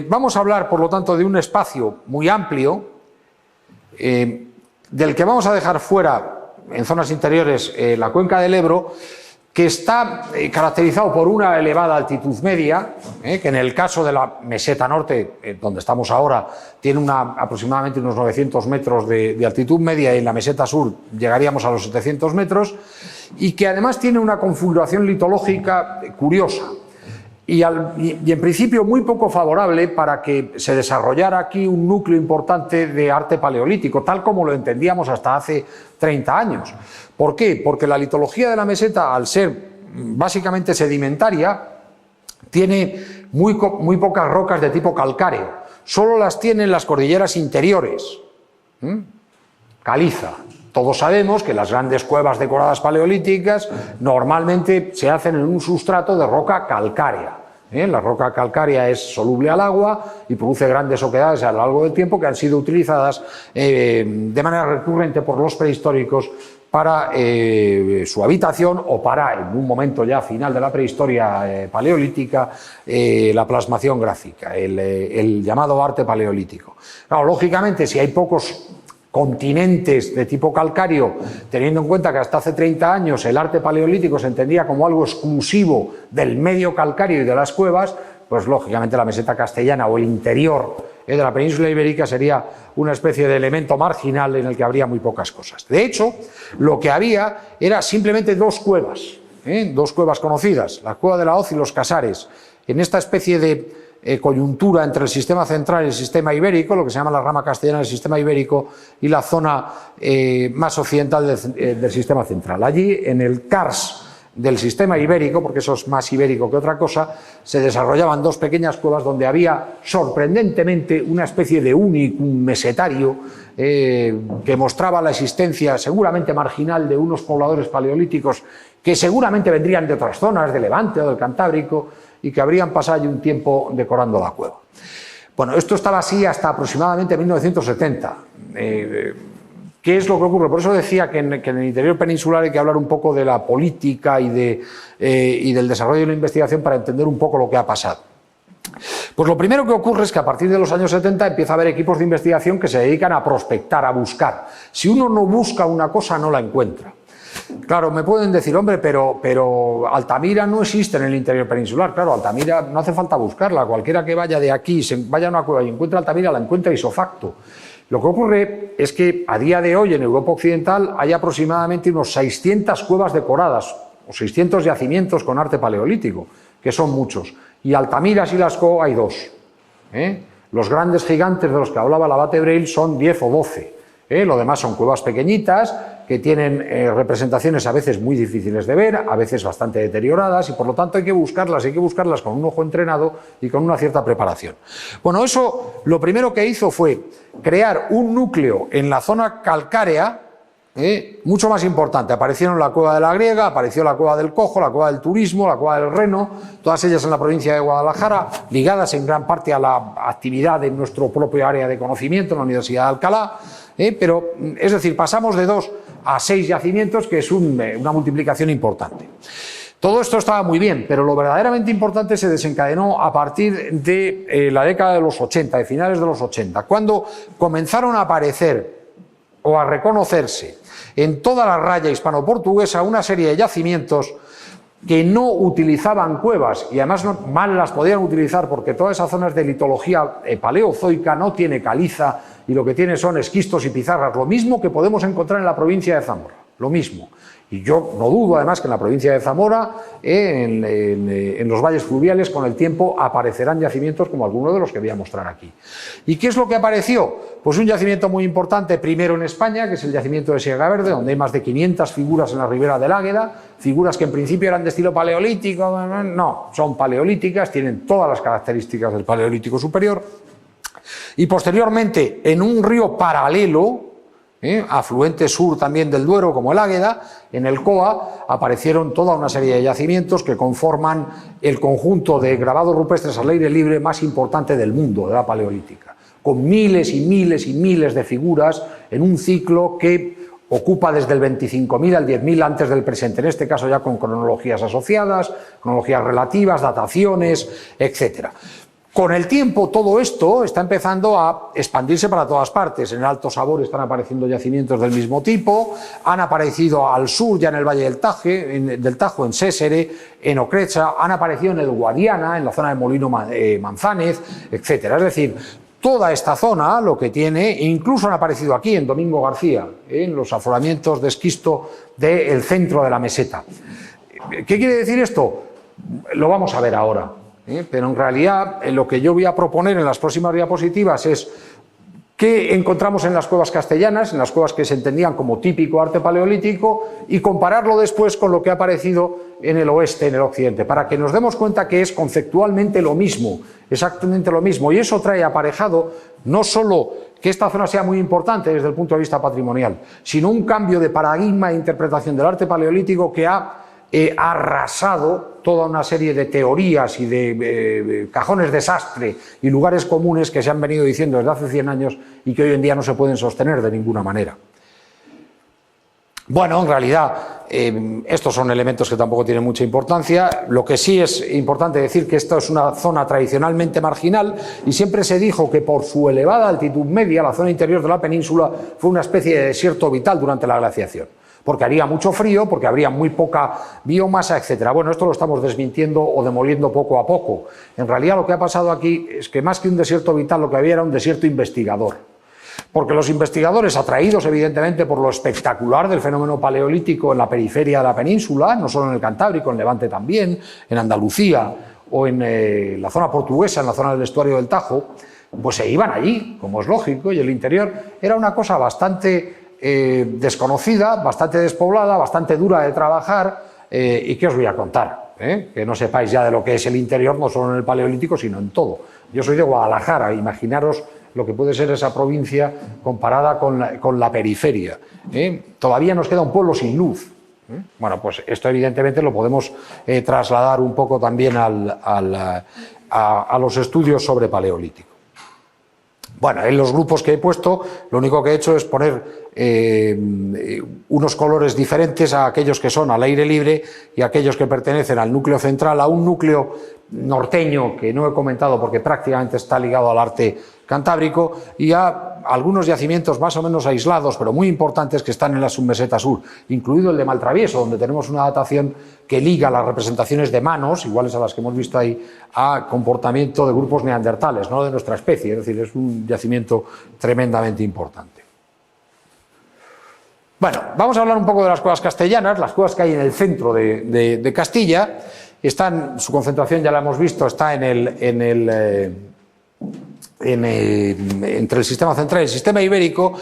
Vamos a hablar, por lo tanto, de un espacio muy amplio, del que vamos a dejar fuera, en zonas interiores, la cuenca del Ebro, que está caracterizado por una elevada altitud media, que en el caso de la meseta norte, donde estamos ahora, tiene aproximadamente unos 900 metros de altitud media, y en la meseta sur llegaríamos a los 700 metros, y que además tiene una configuración litológica curiosa. Y en principio muy poco favorable para que se desarrollara aquí un núcleo importante de arte paleolítico, tal como lo entendíamos hasta hace 30 años. ¿Por qué? Porque la litología de la meseta, al ser básicamente sedimentaria, tiene muy pocas rocas de tipo calcáreo. Solo las tienen las cordilleras interiores, caliza. Todos sabemos que las grandes cuevas decoradas paleolíticas normalmente se hacen en un sustrato de roca calcárea. La roca calcárea es soluble al agua y produce grandes oquedades a lo largo del tiempo, que han sido utilizadas de manera recurrente por los prehistóricos para su habitación o para, en un momento ya final de la prehistoria paleolítica, la plasmación gráfica, el llamado arte paleolítico. Claro, lógicamente, si hay pocos continentes de tipo calcáreo, teniendo en cuenta que hasta hace 30 años el arte paleolítico se entendía como algo exclusivo del medio calcáreo y de las cuevas, pues lógicamente la meseta castellana o el interior de la península ibérica sería una especie de elemento marginal en el que habría muy pocas cosas. De hecho, lo que había era simplemente dos cuevas conocidas, la cueva de la Hoz y los Casares, en esta especie de coyuntura entre el sistema central y el sistema ibérico, lo que se llama la rama castellana del sistema ibérico, y la zona más occidental del sistema central. Allí, en el Cars del sistema ibérico, porque eso es más ibérico que otra cosa, se desarrollaban dos pequeñas cuevas donde había sorprendentemente una especie de unicum mesetario que mostraba la existencia seguramente marginal de unos pobladores paleolíticos que seguramente vendrían de otras zonas, de Levante o del Cantábrico, y que habrían pasado allí un tiempo decorando la cueva. Bueno, esto estaba así hasta aproximadamente 1970. ¿Qué es lo que ocurre? Por eso decía que en el interior peninsular hay que hablar un poco de la política y del desarrollo de la investigación para entender un poco lo que ha pasado. Pues lo primero que ocurre es que a partir de los años 70 empieza a haber equipos de investigación que se dedican a prospectar, a buscar. Si uno no busca una cosa, no la encuentra. Claro, me pueden decir, hombre, pero Altamira no existe en el interior peninsular. Claro, Altamira no hace falta buscarla. Cualquiera que vaya de aquí, vaya a una cueva y encuentre Altamira, la encuentra ipso facto. Lo que ocurre es que a día de hoy en Europa Occidental hay aproximadamente unos 600 cuevas decoradas o 600 yacimientos con arte paleolítico, que son muchos. Y Altamira y Lascaux hay dos. Los grandes gigantes de los que hablaba el abate Breil son 10 o 12. Lo demás son cuevas pequeñitas que tienen representaciones a veces muy difíciles de ver, a veces bastante deterioradas, y por lo tanto hay que buscarlas con un ojo entrenado y con una cierta preparación. Bueno, eso lo primero que hizo fue crear un núcleo en la zona calcárea mucho más importante. Aparecieron la cueva de la Griega, apareció la cueva del Cojo, la cueva del Turismo, la cueva del Reno, todas ellas en la provincia de Guadalajara, ligadas en gran parte a la actividad de nuestro propio área de conocimiento en la Universidad de Alcalá. Pero, es decir, pasamos de 2 a 6 yacimientos, que es una multiplicación importante. Todo esto estaba muy bien, pero lo verdaderamente importante se desencadenó a partir de la década de los 80, de finales de los 80, cuando comenzaron a aparecer o a reconocerse en toda la raya hispano-portuguesa una serie de yacimientos que no utilizaban cuevas, y además mal las podían utilizar porque toda esa zona es de litología paleozoica, no tiene caliza y lo que tiene son esquistos y pizarras, lo mismo que podemos encontrar en la provincia de Zamora, lo mismo. Y yo no dudo además que en la provincia de Zamora, en los valles fluviales, con el tiempo aparecerán yacimientos como algunos de los que voy a mostrar aquí. ¿Y qué es lo que apareció? Pues un yacimiento muy importante primero en España, que es el yacimiento de Siega Verde, donde hay más de 500 figuras en la ribera del Águeda, figuras que en principio eran de estilo paleolítico, no, son paleolíticas, tienen todas las características del paleolítico superior. Y posteriormente, en un río paralelo, afluente sur también del Duero, como el Águeda, en el COA aparecieron toda una serie de yacimientos que conforman el conjunto de grabados rupestres al aire libre más importante del mundo, de la paleolítica, con miles y miles y miles de figuras en un ciclo que ocupa desde el 25.000 al 10.000 antes del presente, en este caso ya con cronologías asociadas, cronologías relativas, dataciones, etcétera. Con el tiempo todo esto está empezando a expandirse para todas partes. En el Alto Sabor están apareciendo yacimientos del mismo tipo, han aparecido al sur ya en el Valle del Tajo, en Sésere, en Ocrecha, han aparecido en el Guadiana, en la zona de Molino Manzánez, etcétera. Es decir, toda esta zona lo que tiene, incluso han aparecido aquí en Domingo García, en los afloramientos de esquisto del centro de la meseta. ¿Qué quiere decir esto? Lo vamos a ver ahora. Pero en realidad lo que yo voy a proponer en las próximas diapositivas es qué encontramos en las cuevas castellanas, en las cuevas que se entendían como típico arte paleolítico, y compararlo después con lo que ha aparecido en el oeste, en el occidente, para que nos demos cuenta que es conceptualmente lo mismo, exactamente lo mismo, y eso trae aparejado no solo que esta zona sea muy importante desde el punto de vista patrimonial, sino un cambio de paradigma e interpretación del arte paleolítico que ha arrasado toda una serie de teorías y de cajones desastre y lugares comunes que se han venido diciendo desde hace 100 años y que hoy en día no se pueden sostener de ninguna manera. Bueno, en realidad estos son elementos que tampoco tienen mucha importancia. Lo que sí es importante decir que esto es una zona tradicionalmente marginal y siempre se dijo que por su elevada altitud media la zona interior de la península fue una especie de desierto vital durante la glaciación. porque haría mucho frío, porque habría muy poca biomasa, etcétera. Bueno, esto lo estamos desmintiendo o demoliendo poco a poco. En realidad lo que ha pasado aquí es que más que un desierto vital lo que había era un desierto investigador. Porque los investigadores, atraídos evidentemente por lo espectacular del fenómeno paleolítico en la periferia de la península, no solo en el Cantábrico, en Levante también, en Andalucía o en la zona portuguesa, en la zona del estuario del Tajo, pues se iban allí, como es lógico, y el interior era una cosa bastante desconocida, bastante despoblada, bastante dura de trabajar, y ¿qué os voy a contar? Que no sepáis ya de lo que es el interior, no solo en el Paleolítico, sino en todo. Yo soy de Guadalajara, imaginaros lo que puede ser esa provincia comparada con la periferia. Todavía nos queda un pueblo sin luz. Bueno, pues esto evidentemente lo podemos trasladar un poco también a los estudios sobre Paleolítico. Bueno, en los grupos que he puesto, lo único que he hecho es poner unos colores diferentes a aquellos que son al aire libre y a aquellos que pertenecen al núcleo central, a un núcleo norteño que no he comentado porque prácticamente está ligado al arte cantábrico, y a algunos yacimientos más o menos aislados, pero muy importantes, que están en la submeseta sur, incluido el de Maltravieso, donde tenemos una datación que liga las representaciones de manos, iguales a las que hemos visto ahí, a comportamiento de grupos neandertales, no de nuestra especie, es decir, es un yacimiento tremendamente importante. Bueno, vamos a hablar un poco de las cuevas castellanas, las cuevas que hay en el centro de Castilla. Su concentración ya la hemos visto, está entre el sistema central y el sistema ibérico,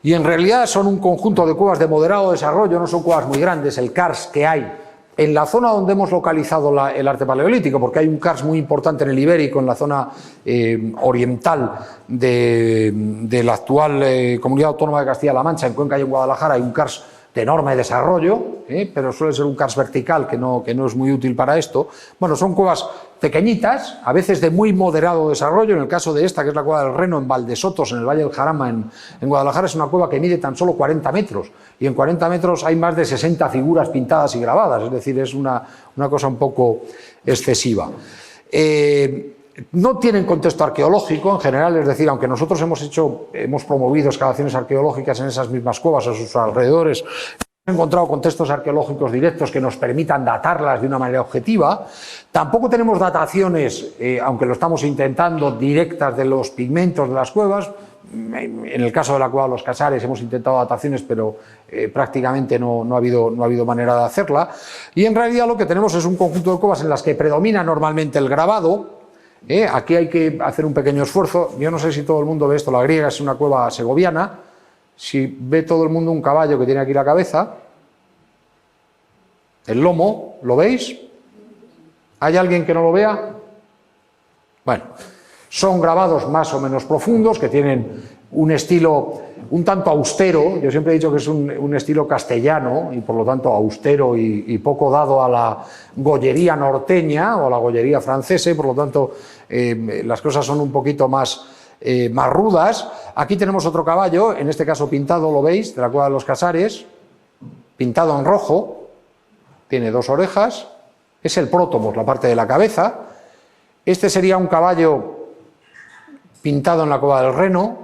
y en realidad son un conjunto de cuevas de moderado desarrollo, no son cuevas muy grandes, el karst que hay en la zona donde hemos localizado el arte paleolítico, porque hay un karst muy importante en el ibérico, en la zona oriental de la actual Comunidad Autónoma de Castilla-La Mancha, en Cuenca y en Guadalajara, hay un karst de enorme desarrollo, pero suele ser un karst vertical que no es muy útil para esto. Bueno, son cuevas pequeñitas, a veces de muy moderado desarrollo. En el caso de esta, que es la cueva del Reno, en Valdesotos, en el Valle del Jarama, en Guadalajara, es una cueva que mide tan solo 40 metros, y en 40 metros hay más de 60 figuras pintadas y grabadas, es decir, es una cosa un poco excesiva. No tienen contexto arqueológico en general, es decir, aunque nosotros hemos promovido excavaciones arqueológicas en esas mismas cuevas, a sus alrededores, hemos encontrado contextos arqueológicos directos que nos permitan datarlas de una manera objetiva. Tampoco tenemos dataciones, aunque lo estamos intentando, directas de los pigmentos de las cuevas. En el caso de la cueva de los Casares hemos intentado dataciones, pero prácticamente no ha habido manera de hacerla. Y en realidad lo que tenemos es un conjunto de cuevas en las que predomina normalmente el grabado. Aquí hay que hacer un pequeño esfuerzo. Yo no sé si todo el mundo ve esto. La Griega es una cueva segoviana. Si ve todo el mundo un caballo que tiene aquí la cabeza, el lomo, ¿lo veis? ¿Hay alguien que no lo vea? Bueno, son grabados más o menos profundos que tienen un estilo un tanto austero. Yo siempre he dicho que es un estilo castellano y por lo tanto austero y poco dado a la gollería norteña o a la gollería francesa, y por lo tanto las cosas son un poquito más rudas. Aquí tenemos otro caballo, en este caso pintado, lo veis, de la cueva de los Casares, pintado en rojo, tiene dos orejas, es el prótomos, la parte de la cabeza. Este sería un caballo pintado en la cueva del Reno.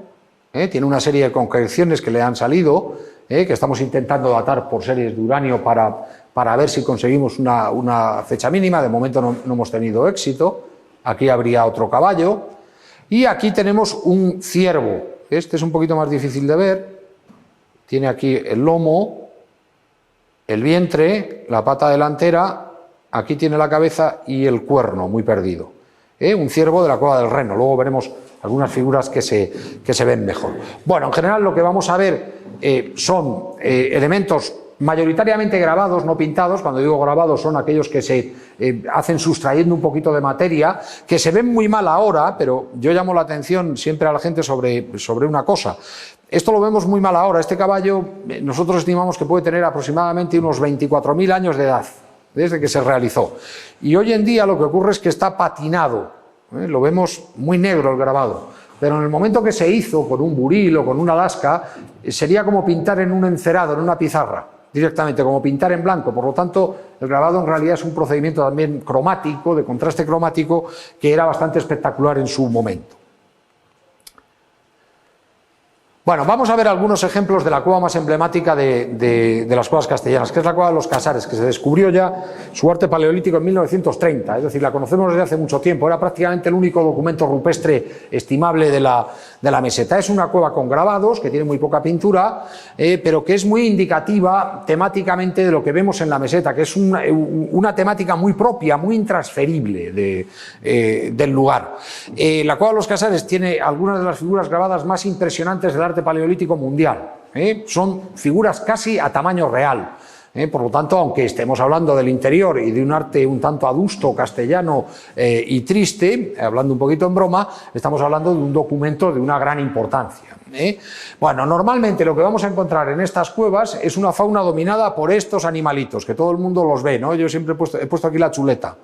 Tiene una serie de concreciones que le han salido, que estamos intentando datar por series de uranio para ver si conseguimos una fecha mínima. De momento no hemos tenido éxito. Aquí habría otro caballo. Y aquí tenemos un ciervo. Este es un poquito más difícil de ver. Tiene aquí el lomo, el vientre, la pata delantera, aquí tiene la cabeza y el cuerno muy perdido. Un ciervo de la cueva del Reno. Luego veremos algunas figuras que se ven mejor. Bueno, en general lo que vamos a ver son elementos mayoritariamente grabados, no pintados. Cuando digo grabados son aquellos que se hacen sustrayendo un poquito de materia, que se ven muy mal ahora, pero yo llamo la atención siempre a la gente sobre una cosa. Esto lo vemos muy mal ahora. Este caballo nosotros estimamos que puede tener aproximadamente unos 24.000 años de edad, desde que se realizó. Y hoy en día lo que ocurre es que está patinado, lo vemos muy negro el grabado, pero en el momento que se hizo con un buril o con una lasca, sería como pintar en un encerado, en una pizarra, directamente, como pintar en blanco. Por lo tanto, el grabado en realidad es un procedimiento también cromático, de contraste cromático, que era bastante espectacular en su momento. Bueno, vamos a ver algunos ejemplos de la cueva más emblemática de las cuevas castellanas, que es la cueva de los Casares, que se descubrió ya su arte paleolítico en 1930, es decir, la conocemos desde hace mucho tiempo, era prácticamente el único documento rupestre estimable de la meseta. Es una cueva con grabados, que tiene muy poca pintura, pero que es muy indicativa temáticamente de lo que vemos en la meseta, que es una temática muy propia, muy intransferible del lugar. La cueva de los Casares tiene algunas de las figuras grabadas más impresionantes del arte paleolítico mundial, son figuras casi a tamaño real, por lo tanto, aunque estemos hablando del interior y de un arte un tanto adusto, castellano y triste, hablando un poquito en broma, estamos hablando de un documento de una gran importancia. Bueno, normalmente lo que vamos a encontrar en estas cuevas es una fauna dominada por estos animalitos, que todo el mundo los ve, ¿no? Yo siempre he puesto aquí la chuleta,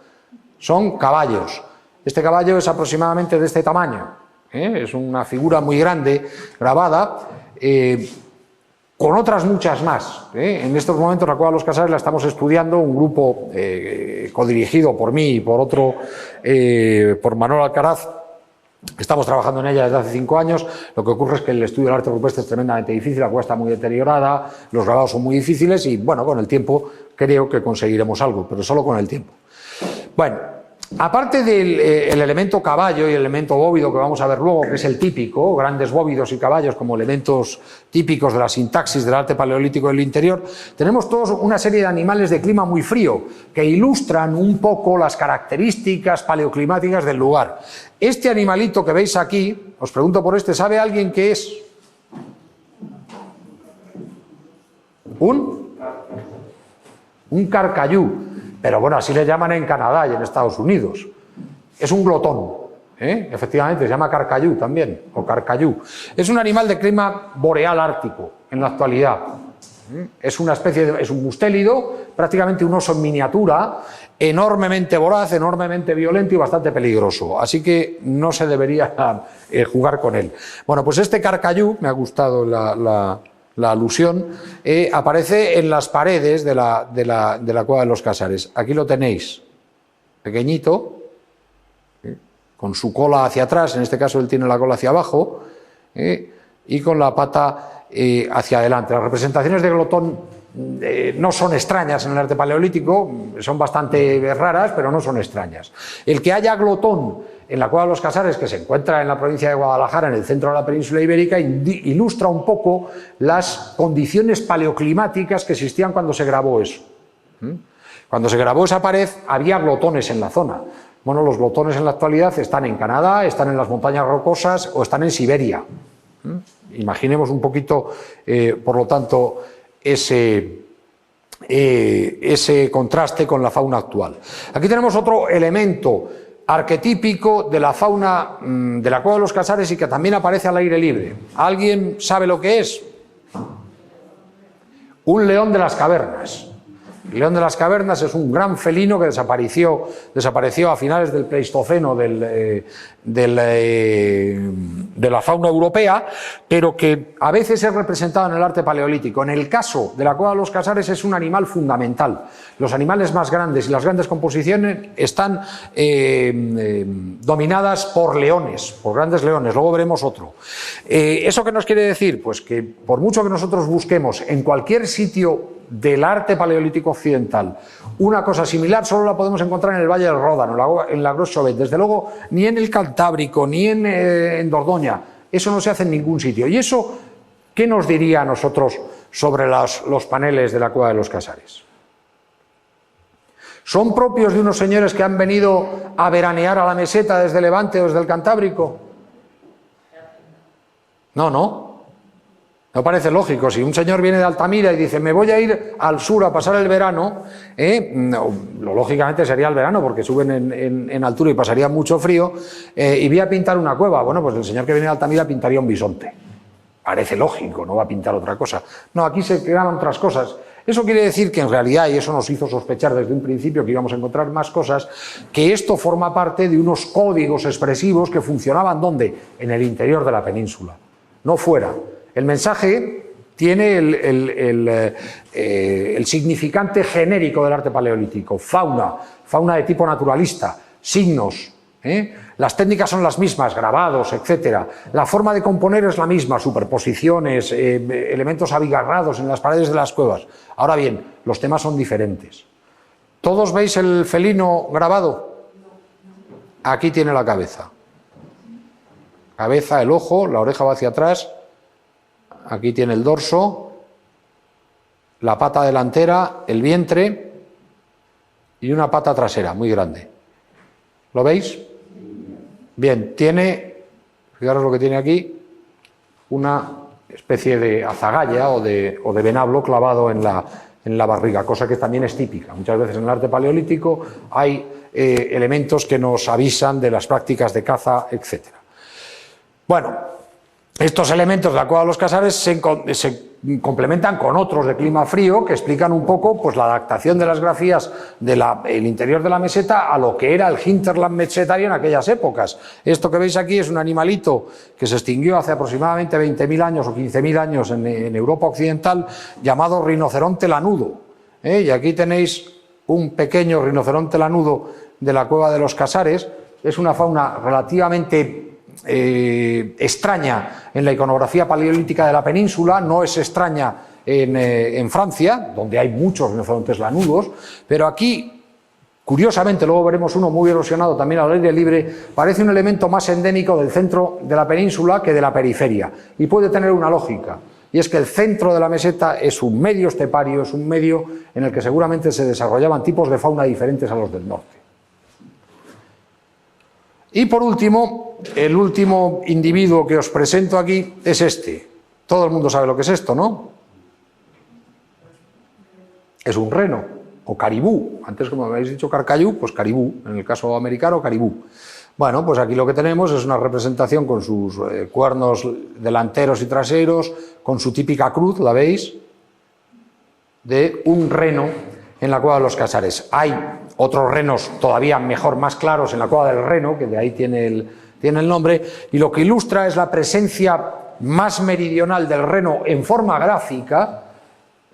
son caballos. Este caballo es aproximadamente de este tamaño. Es una figura muy grande, grabada, con otras muchas más. En estos momentos la cueva de los Casares la estamos estudiando, un grupo codirigido por mí y por otro, por Manuel Alcaraz. Estamos trabajando en ella desde hace 5 años. Lo que ocurre es que el estudio del arte rupestre es tremendamente difícil, la cueva está muy deteriorada, los grabados son muy difíciles y, bueno, con el tiempo creo que conseguiremos algo, pero solo con el tiempo. Bueno, aparte del elemento caballo y el elemento bóvido que vamos a ver luego, que es el típico, grandes bóvidos y caballos como elementos típicos de la sintaxis del arte paleolítico del interior, tenemos todos una serie de animales de clima muy frío que ilustran un poco las características paleoclimáticas del lugar. Este animalito que veis aquí, os pregunto por este, ¿sabe alguien qué es? Un carcayú. Pero bueno, así le llaman en Canadá y en Estados Unidos. Es un glotón, efectivamente, se llama carcayú también, o carcayú. Es un animal de clima boreal ártico en la actualidad. Es una especie es un mustélido, prácticamente un oso en miniatura, enormemente voraz, enormemente violento y bastante peligroso. Así que no se debería jugar con él. Bueno, pues este carcayú, me ha gustado la alusión, aparece en las paredes de la cueva de los Casares. Aquí lo tenéis, pequeñito, con su cola hacia atrás, en este caso él tiene la cola hacia abajo, y con la pata hacia adelante. Las representaciones de glotón no son extrañas en el arte paleolítico, son bastante raras, pero no son extrañas. El que haya glotón en la cueva de los Casares, que se encuentra en la provincia de Guadalajara, en el centro de la península ibérica, ilustra un poco las condiciones paleoclimáticas que existían cuando se grabó eso. Cuando se grabó esa pared había glotones en la zona. Bueno, los glotones en la actualidad están en Canadá, están en las montañas rocosas o están en Siberia. Imaginemos un poquito, por lo tanto, ese contraste con la fauna actual. Aquí tenemos otro elemento arquetípico de la fauna de la cueva de los Casares y que también aparece al aire libre. ¿Alguien sabe lo que es? Un león de las cavernas. El león de las cavernas es un gran felino que desapareció a finales del Pleistoceno de la fauna europea, pero que a veces es representado en el arte paleolítico. En el caso de la cueva de los Casares es un animal fundamental. Los animales más grandes y las grandes composiciones están dominadas por leones, por grandes leones. Luego veremos otro. ¿Eso qué nos quiere decir? Pues que por mucho que nosotros busquemos en cualquier sitio del arte paleolítico occidental una cosa similar, solo la podemos encontrar en el Valle del Ródano, en la Gros Chauvet. Desde luego, ni en el Cantábrico, ni en Dordoña. Eso no se hace en ningún sitio. ¿Y eso qué nos diría a nosotros sobre los paneles de la cueva de los Casares? ¿Son propios de unos señores que han venido a veranear a la meseta desde Levante o desde el Cantábrico? No parece lógico. Si un señor viene de Altamira y dice me voy a ir al sur a pasar el verano, lógicamente sería el verano porque suben en altura y pasaría mucho frío, y voy a pintar una cueva. Bueno, pues el señor que viene de Altamira pintaría un bisonte. Parece lógico, no va a pintar otra cosa. No, aquí se creaban otras cosas. Eso quiere decir que en realidad, y eso nos hizo sospechar desde un principio que íbamos a encontrar más cosas, que esto forma parte de unos códigos expresivos que funcionaban ¿dónde? En el interior de la península, no fuera. El mensaje tiene el significante genérico del arte paleolítico: fauna de tipo naturalista, signos, Las técnicas son las mismas, grabados, etc. La forma de componer es la misma, superposiciones, elementos abigarrados en las paredes de las cuevas. Ahora bien, los temas son diferentes. ¿Todos veis el felino grabado? Aquí tiene la cabeza. Cabeza, el ojo, la oreja va hacia atrás. Aquí tiene el dorso, la pata delantera, el vientre y una pata trasera muy grande. ¿Lo veis? Bien, tiene, fijaros lo que tiene aquí, una especie de azagaya o de venablo clavado en la barriga, cosa que también es típica. Muchas veces en el arte paleolítico hay elementos que nos avisan de las prácticas de caza, etc. Bueno, estos elementos de la cueva de los Casares se complementan con otros de clima frío que explican un poco pues, la adaptación de las grafías del interior de la meseta a lo que era el hinterland mesetario en aquellas épocas. Esto que veis aquí es un animalito que se extinguió hace aproximadamente 20.000 años o 15.000 años en Europa occidental, llamado rinoceronte lanudo. Y aquí tenéis un pequeño rinoceronte lanudo de la cueva de los Casares. Es una fauna relativamente extraña en la iconografía paleolítica de la península, no es extraña en Francia, donde hay muchos rinocerontes lanudos, pero aquí, curiosamente, luego veremos uno muy erosionado también al aire libre, parece un elemento más endémico del centro de la península que de la periferia, y puede tener una lógica, y es que el centro de la meseta es un medio estepario, es un medio en el que seguramente se desarrollaban tipos de fauna diferentes a los del norte. Y por último, el último individuo que os presento aquí es este. Todo el mundo sabe lo que es esto, ¿no? Es un reno, o caribú. Antes, como me habéis dicho carcayú, pues caribú. En el caso americano, caribú. Bueno, pues aquí lo que tenemos es una representación con sus cuernos delanteros y traseros, con su típica cruz, ¿la veis? De un reno en la cueva de los Casares. Hay otros renos todavía mejor, más claros en la cueva del Reno, que de ahí tiene el nombre, y lo que ilustra es la presencia más meridional del reno en forma gráfica,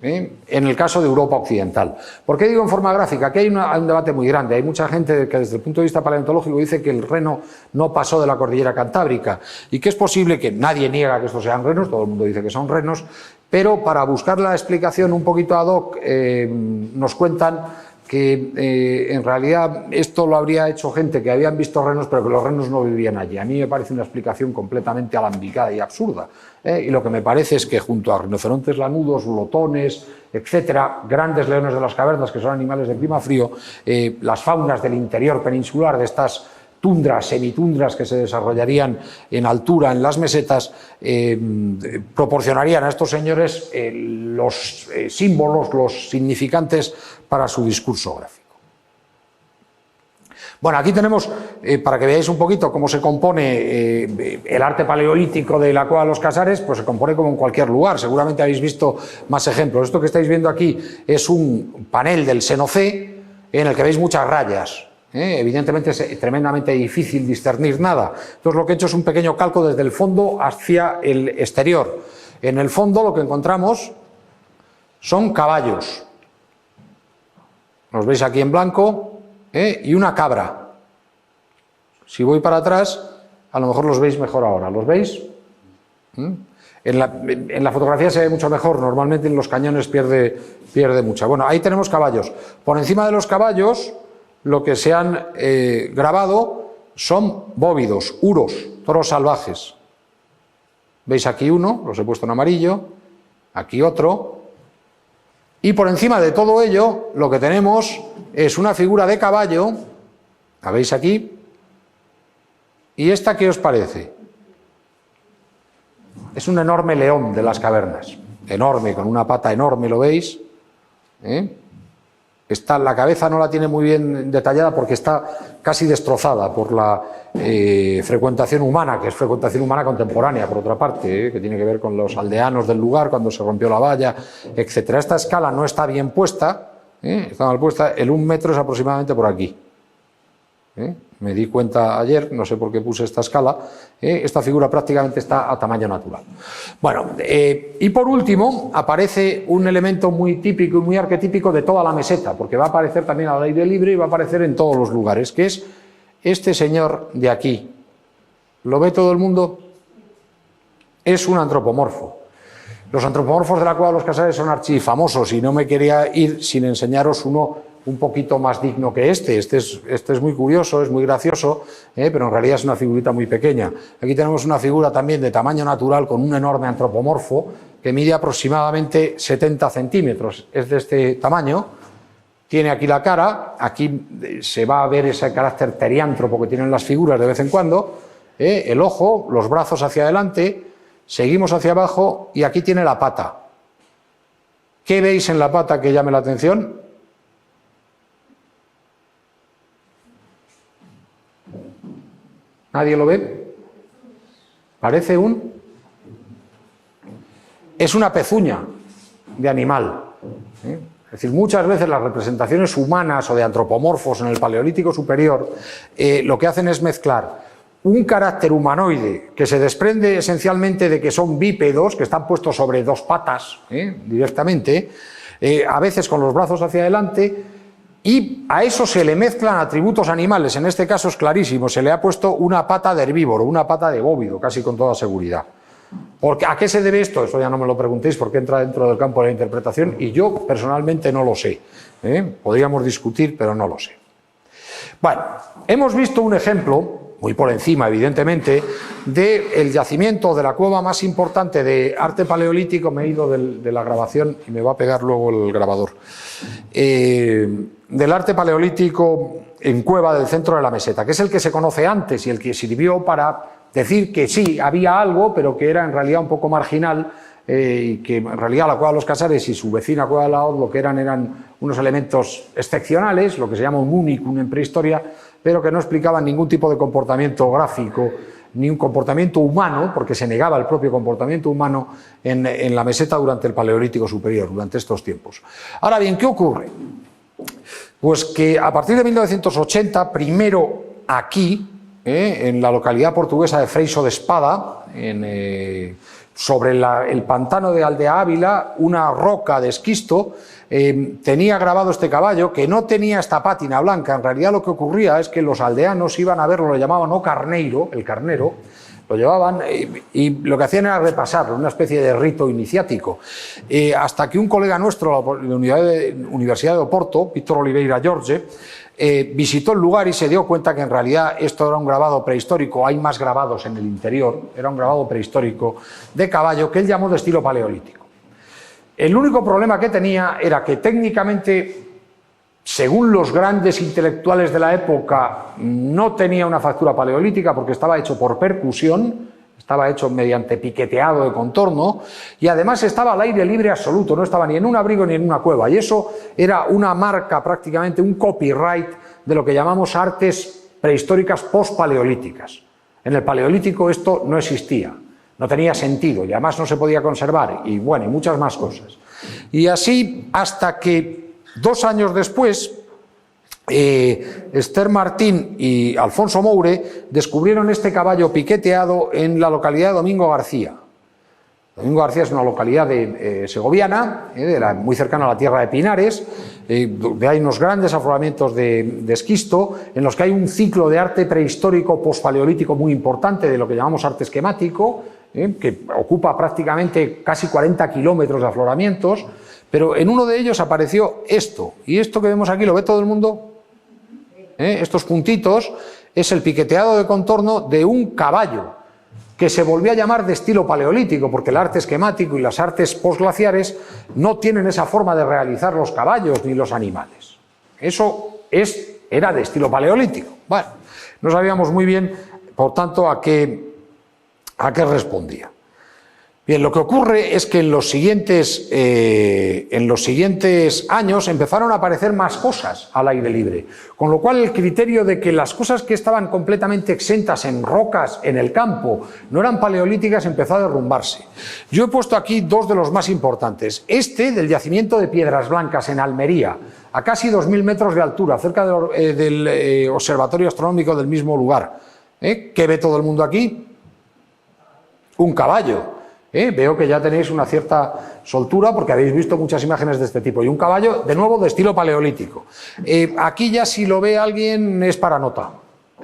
en el caso de Europa occidental. ¿Por qué digo en forma gráfica? Aquí hay un debate muy grande. Hay mucha gente que desde el punto de vista paleontológico dice que el reno no pasó de la cordillera cantábrica y que es posible que nadie niega que estos sean renos, todo el mundo dice que son renos, pero para buscar la explicación un poquito ad hoc nos cuentan que en realidad esto lo habría hecho gente que habían visto renos, pero que los renos no vivían allí. A mí me parece una explicación completamente alambicada y absurda. Y lo que me parece es que junto a rinocerontes lanudos, glotones, etcétera, grandes leones de las cavernas, que son animales de clima frío, las faunas del interior peninsular, de estas tundras, semitundras que se desarrollarían en altura en las mesetas, proporcionarían a estos señores los símbolos, los significantes para su discurso gráfico. Bueno, aquí tenemos, para que veáis un poquito cómo se compone el arte paleolítico de la cueva de los Casares, pues se compone como en cualquier lugar. Seguramente habéis visto más ejemplos. Esto que estáis viendo aquí es un panel del seno C en el que veis muchas rayas. Evidentemente es tremendamente difícil discernir nada. Entonces lo que he hecho es un pequeño calco desde el fondo hacia el exterior. En el fondo lo que encontramos son caballos. Los veis aquí en blanco, y una cabra. Si voy para atrás, a lo mejor los veis mejor ahora. ¿Los veis? En la fotografía se ve mucho mejor, normalmente en los cañones pierde mucha. Bueno, ahí tenemos caballos. Por encima de los caballos, lo que se han grabado son bóvidos, uros, toros salvajes. ¿Veis aquí uno? Los he puesto en amarillo. Aquí otro. Y por encima de todo ello, lo que tenemos es una figura de caballo, ¿la veis aquí? ¿Y esta qué os parece? Es un enorme león de las cavernas, enorme, con una pata enorme, ¿lo veis? La cabeza no la tiene muy bien detallada porque está casi destrozada por la frecuentación humana, que es frecuentación humana contemporánea, por otra parte, que tiene que ver con los aldeanos del lugar, cuando se rompió la valla, etc. Esta escala no está bien puesta, está mal puesta, el 1 metro es aproximadamente por aquí. Me di cuenta ayer, no sé por qué puse esta escala, esta figura prácticamente está a tamaño natural. Bueno, y por último aparece un elemento muy típico y muy arquetípico de toda la meseta, porque va a aparecer también al aire libre y va a aparecer en todos los lugares, que es Este señor de aquí, ¿lo ve todo el mundo? Es un antropomorfo. Los antropomorfos de la Cueva de los Casares son archifamosos y no me quería ir sin enseñaros uno un poquito más digno que este. Este es muy curioso, es muy gracioso, pero en realidad es una figurita muy pequeña. Aquí tenemos una figura también de tamaño natural con un enorme antropomorfo que mide aproximadamente 70 centímetros. Es de este tamaño. Tiene aquí la cara, aquí se va a ver ese carácter teriántropo que tienen las figuras de vez en cuando, el ojo, los brazos hacia adelante, seguimos hacia abajo y aquí tiene la pata. ¿Qué veis en la pata que llame la atención? ¿Nadie lo ve? Parece es una pezuña de animal. Es decir, muchas veces las representaciones humanas o de antropomorfos en el Paleolítico Superior lo que hacen es mezclar un carácter humanoide que se desprende esencialmente de que son bípedos, que están puestos sobre dos patas directamente, a veces con los brazos hacia adelante, y a eso se le mezclan atributos animales. En este caso es clarísimo, se le ha puesto una pata de herbívoro, una pata de bóvido, casi con toda seguridad. ¿A qué se debe esto? Eso ya no me lo preguntéis porque entra dentro del campo de la interpretación y yo personalmente no lo sé. Podríamos discutir, pero no lo sé. Bueno, hemos visto un ejemplo, muy por encima evidentemente, del yacimiento de la cueva más importante de arte paleolítico. Me he ido de la grabación y me va a pegar luego el grabador. Del arte paleolítico en cueva del centro de la meseta, que es el que se conoce antes y el que sirvió para decir que sí, había algo, pero que era en realidad un poco marginal, y que en realidad la Cueva de los Casares y su vecina Cueva de la Hoz lo que eran unos elementos excepcionales, lo que se llama un unicum en prehistoria, pero que no explicaban ningún tipo de comportamiento gráfico, ni un comportamiento humano, porque se negaba el propio comportamiento humano en la meseta durante el Paleolítico Superior, durante estos tiempos. Ahora bien, ¿qué ocurre? Pues que a partir de 1980, primero aquí, en la localidad portuguesa de Freixo de Espada, sobre el pantano de Aldea Ávila, una roca de esquisto, tenía grabado este caballo que no tenía esta pátina blanca. En realidad lo que ocurría es que los aldeanos iban a verlo, lo llamaban o carneiro, el carnero, lo llevaban y lo que hacían era repasarlo, una especie de rito iniciático, hasta que un colega nuestro de la Universidad de Oporto, Víctor Oliveira Jorge, visitó el lugar y se dio cuenta que en realidad esto era un grabado prehistórico. Hay más grabados en el interior, era un grabado prehistórico de caballo que él llamó de estilo paleolítico. El único problema que tenía era que técnicamente, según los grandes intelectuales de la época, no tenía una factura paleolítica porque estaba hecho por percusión, estaba hecho mediante piqueteado de contorno y además estaba al aire libre absoluto, no estaba ni en un abrigo ni en una cueva, y eso era una marca, prácticamente un copyright de lo que llamamos artes prehistóricas post-paleolíticas. En el Paleolítico esto no existía, no tenía sentido y además no se podía conservar y bueno, y muchas más cosas. Y así hasta que 2 años después Esther Martín y Alfonso Moure descubrieron este caballo piqueteado en la localidad de Domingo García. Domingo García es una localidad segoviana, muy cercana a la tierra de Pinares, donde hay unos grandes afloramientos de esquisto, en los que hay un ciclo de arte prehistórico pospaleolítico muy importante, de lo que llamamos arte esquemático, que ocupa prácticamente casi 40 kilómetros de afloramientos, pero en uno de ellos apareció esto, y esto que vemos aquí, ¿lo ve todo el mundo? Estos puntitos es el piqueteado de contorno de un caballo que se volvió a llamar de estilo paleolítico porque el arte esquemático y las artes postglaciares no tienen esa forma de realizar los caballos ni los animales. Eso era de estilo paleolítico. Bueno, no sabíamos muy bien, por tanto, a qué respondía. Bien, lo que ocurre es que en los siguientes años empezaron a aparecer más cosas al aire libre, con lo cual el criterio de que las cosas que estaban completamente exentas en rocas en el campo no eran paleolíticas empezó a derrumbarse. Yo he puesto aquí 2 de los más importantes. Este del yacimiento de Piedras Blancas en Almería, a casi 2000 metros de altura, cerca del observatorio astronómico del mismo lugar. ¿Qué ve todo el mundo aquí? Un caballo. Veo que ya tenéis una cierta soltura porque habéis visto muchas imágenes de este tipo. Y un caballo, de nuevo, de estilo paleolítico. Aquí ya si lo ve alguien es para nota.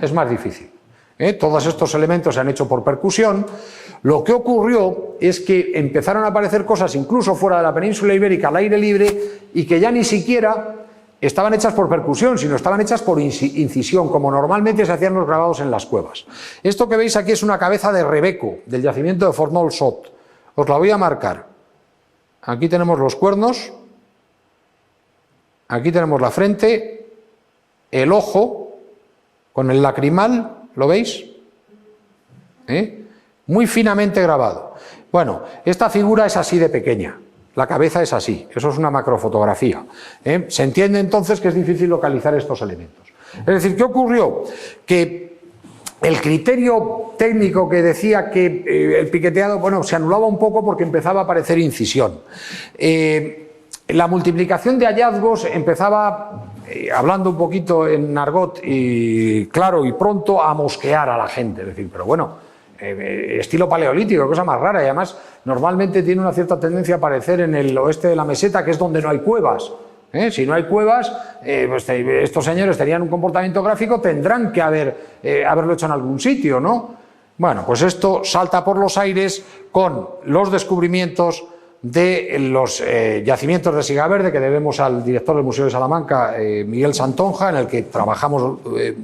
es más difícil. Todos estos elementos se han hecho por percusión. Lo que ocurrió es que empezaron a aparecer cosas incluso fuera de la península ibérica al aire libre y que ya ni siquiera estaban hechas por percusión, sino estaban hechas por incisión, como normalmente se hacían los grabados en las cuevas. Esto que veis aquí es una cabeza de rebeco del yacimiento de Fornol-Sot. Os la voy a marcar. Aquí tenemos los cuernos, aquí tenemos la frente, el ojo con el lacrimal, ¿lo veis? Muy finamente grabado. Bueno, esta figura es así de pequeña, la cabeza es así, eso es una macrofotografía. Se entiende entonces que es difícil localizar estos elementos. Es decir, ¿qué ocurrió? Que el criterio técnico que decía que el piqueteado, bueno, se anulaba un poco porque empezaba a aparecer incisión. La multiplicación de hallazgos empezaba, hablando un poquito en argot y claro y pronto, a mosquear a la gente. Es decir, pero bueno, estilo paleolítico, cosa más rara, y además normalmente tiene una cierta tendencia a aparecer en el oeste de la meseta, que es donde no hay cuevas. Si no hay cuevas, pues estos señores tenían un comportamiento gráfico, tendrán que haberlo hecho en algún sitio, ¿no? Bueno, pues esto salta por los aires con los descubrimientos de los yacimientos de siga verde, que debemos al director del Museo de Salamanca, Miguel Santonja, en el que trabajamos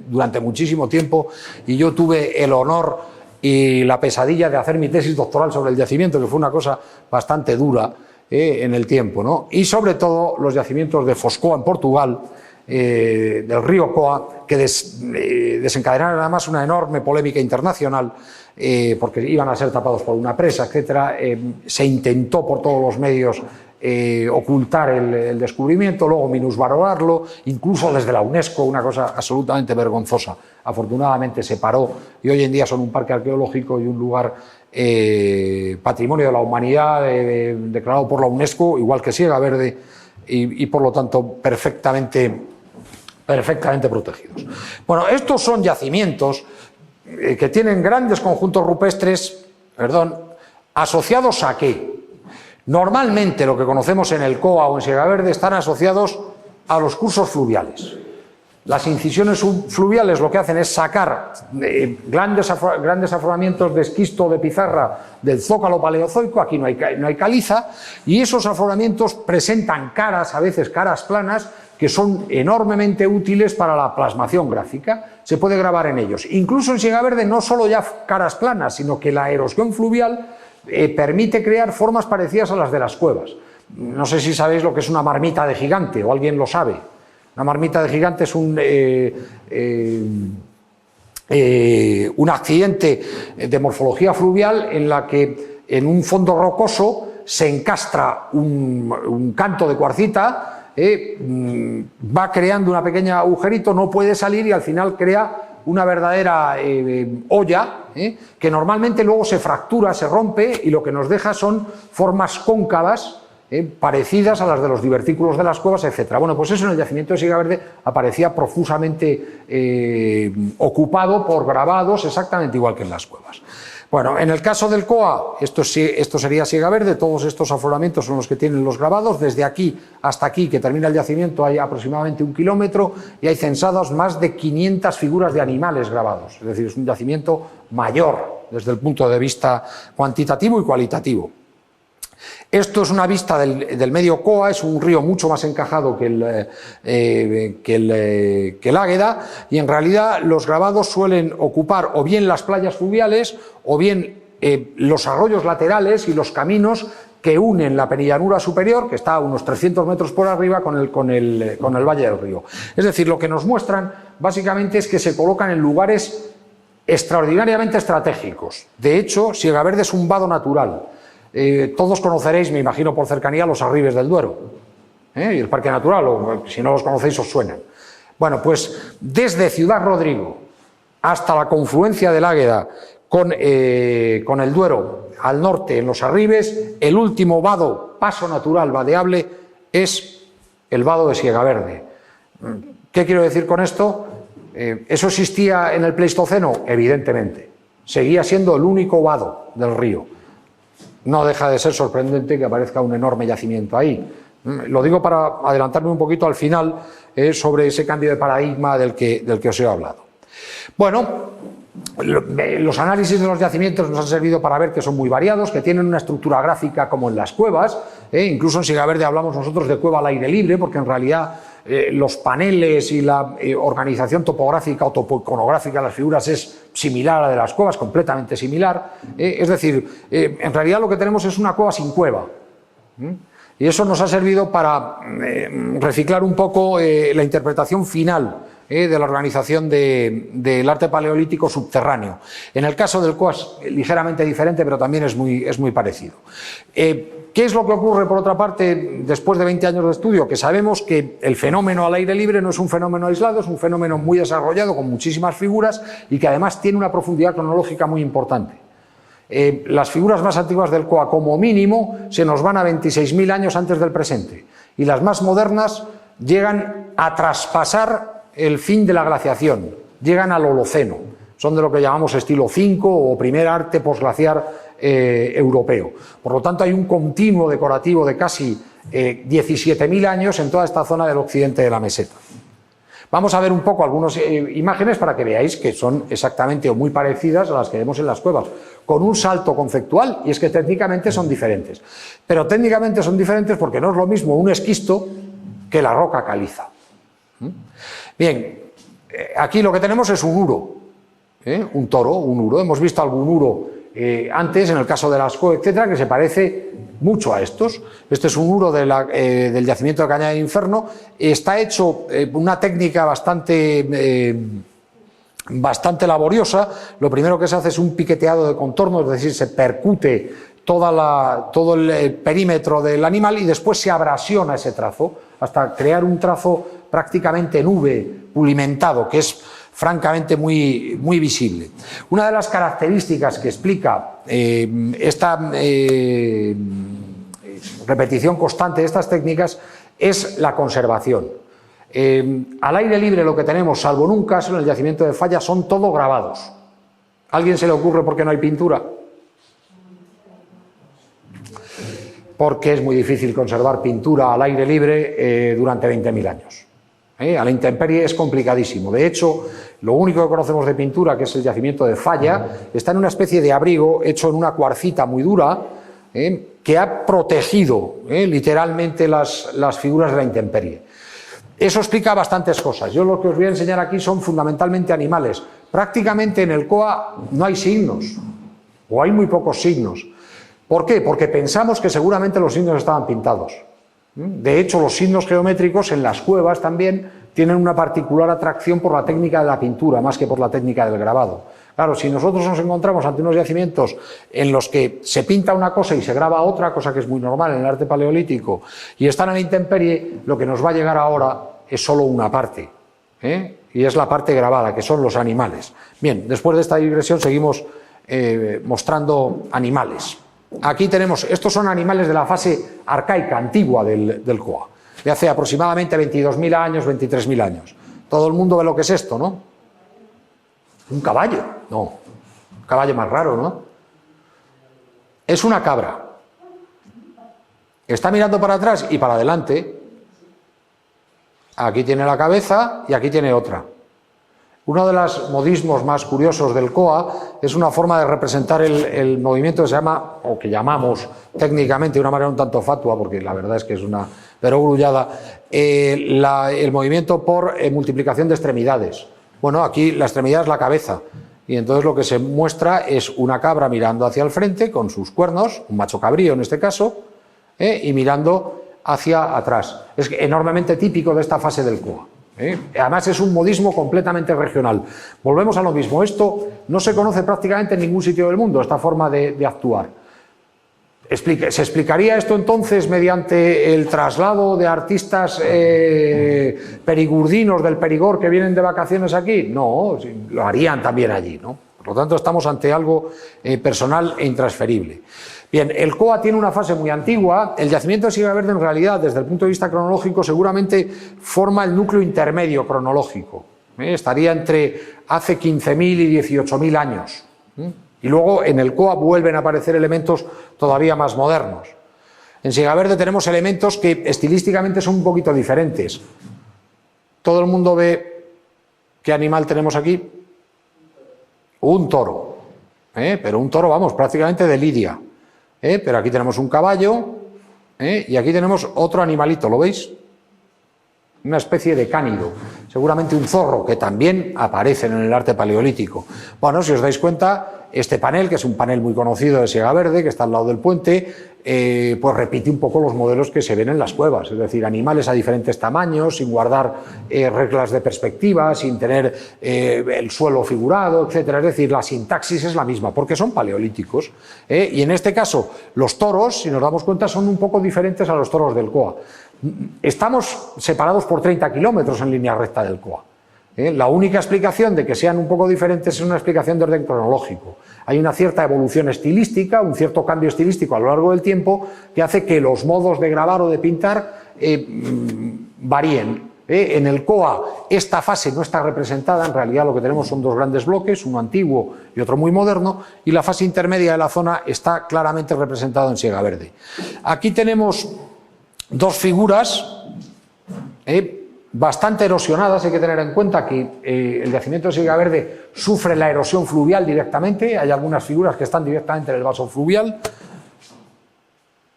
durante muchísimo tiempo, y yo tuve el honor y la pesadilla de hacer mi tesis doctoral sobre el yacimiento, que fue una cosa bastante dura en el tiempo, ¿no? Y sobre todo los yacimientos de Foscoa en Portugal, del río Coa, que desencadenaron además una enorme polémica internacional, porque iban a ser tapados por una presa, etcétera. Se intentó por todos los medios ocultar el descubrimiento, luego minusvalorarlo, incluso desde la UNESCO, una cosa absolutamente vergonzosa. Afortunadamente se paró y hoy en día son un parque arqueológico y un lugar patrimonio de la humanidad declarado por la UNESCO, igual que Siega Verde, y por lo tanto perfectamente protegidos. Bueno, estos son yacimientos que tienen grandes conjuntos rupestres, ¿asociados a qué? Normalmente lo que conocemos en el COA o en Siega Verde están asociados a los cursos fluviales. Las incisiones fluviales lo que hacen es sacar grandes afloramientos de esquisto o de pizarra del zócalo paleozoico, aquí no hay caliza, y esos afloramientos presentan caras, a veces caras planas, que son enormemente útiles para la plasmación gráfica. Se puede grabar en ellos. Incluso en Siega Verde no solo ya caras planas, sino que la erosión fluvial permite crear formas parecidas a las de las cuevas. No sé si sabéis lo que es una marmita de gigante, o alguien lo sabe. Una marmita de gigante es un accidente de morfología fluvial en la que en un fondo rocoso se encastra un canto de cuarcita, va creando una pequeña agujerito, no puede salir y al final crea una verdadera olla que normalmente luego se fractura, se rompe y lo que nos deja son formas cóncavas parecidas a las de los divertículos de las cuevas, etc. Bueno, pues eso en el yacimiento de Siega Verde aparecía profusamente ocupado por grabados exactamente igual que en las cuevas. Bueno, en el caso del COA, esto sería Siega Verde, todos estos afloramientos son los que tienen los grabados, desde aquí hasta aquí, que termina el yacimiento, hay aproximadamente 1 kilómetro y hay censados más de 500 figuras de animales grabados, es decir, es un yacimiento mayor desde el punto de vista cuantitativo y cualitativo. Esto es una vista del medio Coa, es un río mucho más encajado que el Águeda, y en realidad los grabados suelen ocupar o bien las playas fluviales o bien los arroyos laterales y los caminos que unen la penillanura superior, que está a unos 300 metros por arriba, con el valle del río. Es decir, lo que nos muestran básicamente es que se colocan en lugares extraordinariamente estratégicos. De hecho, Siega Verde es un vado natural. Todos conoceréis, me imagino por cercanía, los Arribes del Duero y el Parque Natural, o si no los conocéis os suenan. Bueno, pues desde Ciudad Rodrigo hasta la confluencia del Águeda con el Duero al norte en los Arribes, el último vado, paso natural vadeable, es el vado de Siega Verde. ¿Qué quiero decir con esto? ¿Eso existía en el Pleistoceno? Evidentemente. Seguía siendo el único vado del río. No deja de ser sorprendente que aparezca un enorme yacimiento ahí. Lo digo para adelantarme un poquito al final sobre ese cambio de paradigma del que os he hablado. Bueno, los análisis de los yacimientos nos han servido para ver que son muy variados, que tienen una estructura gráfica como en las cuevas, incluso en Sigaverde hablamos nosotros de cueva al aire libre, porque en realidad los paneles y la organización topográfica o topoiconográfica de las figuras es similar a la de las cuevas, completamente similar, es decir, en realidad lo que tenemos es una cueva sin cueva. Y eso nos ha servido para reciclar un poco la interpretación final de la organización del arte paleolítico subterráneo. En el caso del COA es ligeramente diferente, pero también es muy parecido. ¿Qué es lo que ocurre, por otra parte, después de 20 años de estudio? Que sabemos que el fenómeno al aire libre no es un fenómeno aislado, es un fenómeno muy desarrollado, con muchísimas figuras y que además tiene una profundidad cronológica muy importante. Las figuras más antiguas del COA, como mínimo, se nos van a 26.000 años antes del presente, y las más modernas llegan a traspasar el fin de la glaciación, llegan al Holoceno, son de lo que llamamos estilo 5 o primer arte posglaciar europeo. Por lo tanto, hay un continuo decorativo de casi 17.000 años en toda esta zona del occidente de la meseta. Vamos a ver un poco algunas imágenes para que veáis que son exactamente o muy parecidas a las que vemos en las cuevas, con un salto conceptual, y es que técnicamente son diferentes. Pero técnicamente son diferentes porque no es lo mismo un esquisto que la roca caliza. Bien, aquí lo que tenemos es un uro, un toro, un uro. Hemos visto algún uro antes, en el caso de Lascaux, etcétera, que se parece mucho a estos. Este es un uro del yacimiento de Cañada de Inferno. Está hecho una técnica bastante laboriosa. Lo primero que se hace es un piqueteado de contorno, es decir, se percute todo el perímetro del animal y después se abrasiona ese trazo hasta crear un trazo prácticamente en V, pulimentado, que es francamente muy visible. Una de las características que explica esta repetición constante de estas técnicas es la conservación. Al aire libre lo que tenemos, salvo en un caso, en el yacimiento de Falla, son todo grabados. ¿A alguien se le ocurre por qué no hay pintura? Porque es muy difícil conservar pintura al aire libre durante 20.000 años. A la intemperie es complicadísimo. De hecho, lo único que conocemos de pintura, que es el yacimiento de Falla, está en una especie de abrigo hecho en una cuarcita muy dura, que ha protegido literalmente las figuras de la intemperie. Eso explica bastantes cosas. Yo lo que os voy a enseñar aquí son fundamentalmente animales. Prácticamente en el COA no hay signos, o hay muy pocos signos. ¿Por qué? Porque pensamos que seguramente los signos estaban pintados. De hecho, los signos geométricos en las cuevas también tienen una particular atracción por la técnica de la pintura, más que por la técnica del grabado. Claro, si nosotros nos encontramos ante unos yacimientos en los que se pinta una cosa y se graba otra, cosa que es muy normal en el arte paleolítico, y están en la intemperie, lo que nos va a llegar ahora es solo una parte, y es la parte grabada, que son los animales. Bien, después de esta digresión seguimos mostrando animales. Aquí tenemos, estos son animales de la fase arcaica, antigua del COA, de hace aproximadamente 22.000 años, 23.000 años. Todo el mundo ve lo que es esto, ¿no? ¿Un caballo? No, un caballo más raro, ¿no? Es una cabra. Está mirando para atrás y para adelante. Aquí tiene la cabeza y aquí tiene otra. Uno de los modismos más curiosos del COA es una forma de representar el movimiento que se llama, o que llamamos técnicamente de una manera un tanto fatua, porque la verdad es que es una perogrullada, el movimiento por multiplicación de extremidades. Bueno, aquí la extremidad es la cabeza, y entonces lo que se muestra es una cabra mirando hacia el frente con sus cuernos, un macho cabrío en este caso, y mirando hacia atrás. Es enormemente típico de esta fase del COA. Además es un modismo completamente regional. Volvemos a lo mismo, esto no se conoce prácticamente en ningún sitio del mundo, esta forma de actuar. ¿Se explicaría esto entonces mediante el traslado de artistas perigurdinos del Perigord que vienen de vacaciones aquí? No, lo harían también allí, ¿no? Por lo tanto, estamos ante algo personal e intransferible. Bien, el COA tiene una fase muy antigua. El yacimiento de Sigaverde, en realidad, desde el punto de vista cronológico, seguramente forma el núcleo intermedio cronológico. Estaría entre hace 15.000 y 18.000 años. Y luego en el COA vuelven a aparecer elementos todavía más modernos. En Sigaverde tenemos elementos que estilísticamente son un poquito diferentes. Todo el mundo ve qué animal tenemos aquí. un toro, pero un toro, vamos, prácticamente de lidia, pero aquí tenemos un caballo, y aquí tenemos otro animalito, ¿lo veis? Una especie de cánido, seguramente un zorro, que también aparecen en el arte paleolítico. Bueno, si os dais cuenta, este panel, que es un panel muy conocido de siega verde, que está al lado del puente, pues repite un poco los modelos que se ven en las cuevas, es decir, animales a diferentes tamaños, sin guardar reglas de perspectiva, sin tener el suelo figurado, etcétera. Es decir, la sintaxis es la misma, porque son paleolíticos. Y en este caso, los toros, si nos damos cuenta, son un poco diferentes a los toros del Coa. Estamos separados por 30 kilómetros en línea recta del Coa. La única explicación de que sean un poco diferentes es una explicación de orden cronológico. Hay una cierta evolución estilística, un cierto cambio estilístico a lo largo del tiempo que hace que los modos de grabar o de pintar varíen. En el Coa esta fase no está representada, en realidad lo que tenemos son dos grandes bloques, uno antiguo y otro muy moderno, y la fase intermedia de la zona está claramente representada en siega verde. Aquí tenemos dos figuras bastante erosionadas. Hay que tener en cuenta que el yacimiento de siega verde sufre la erosión fluvial directamente. Hay algunas figuras que están directamente en el vaso fluvial.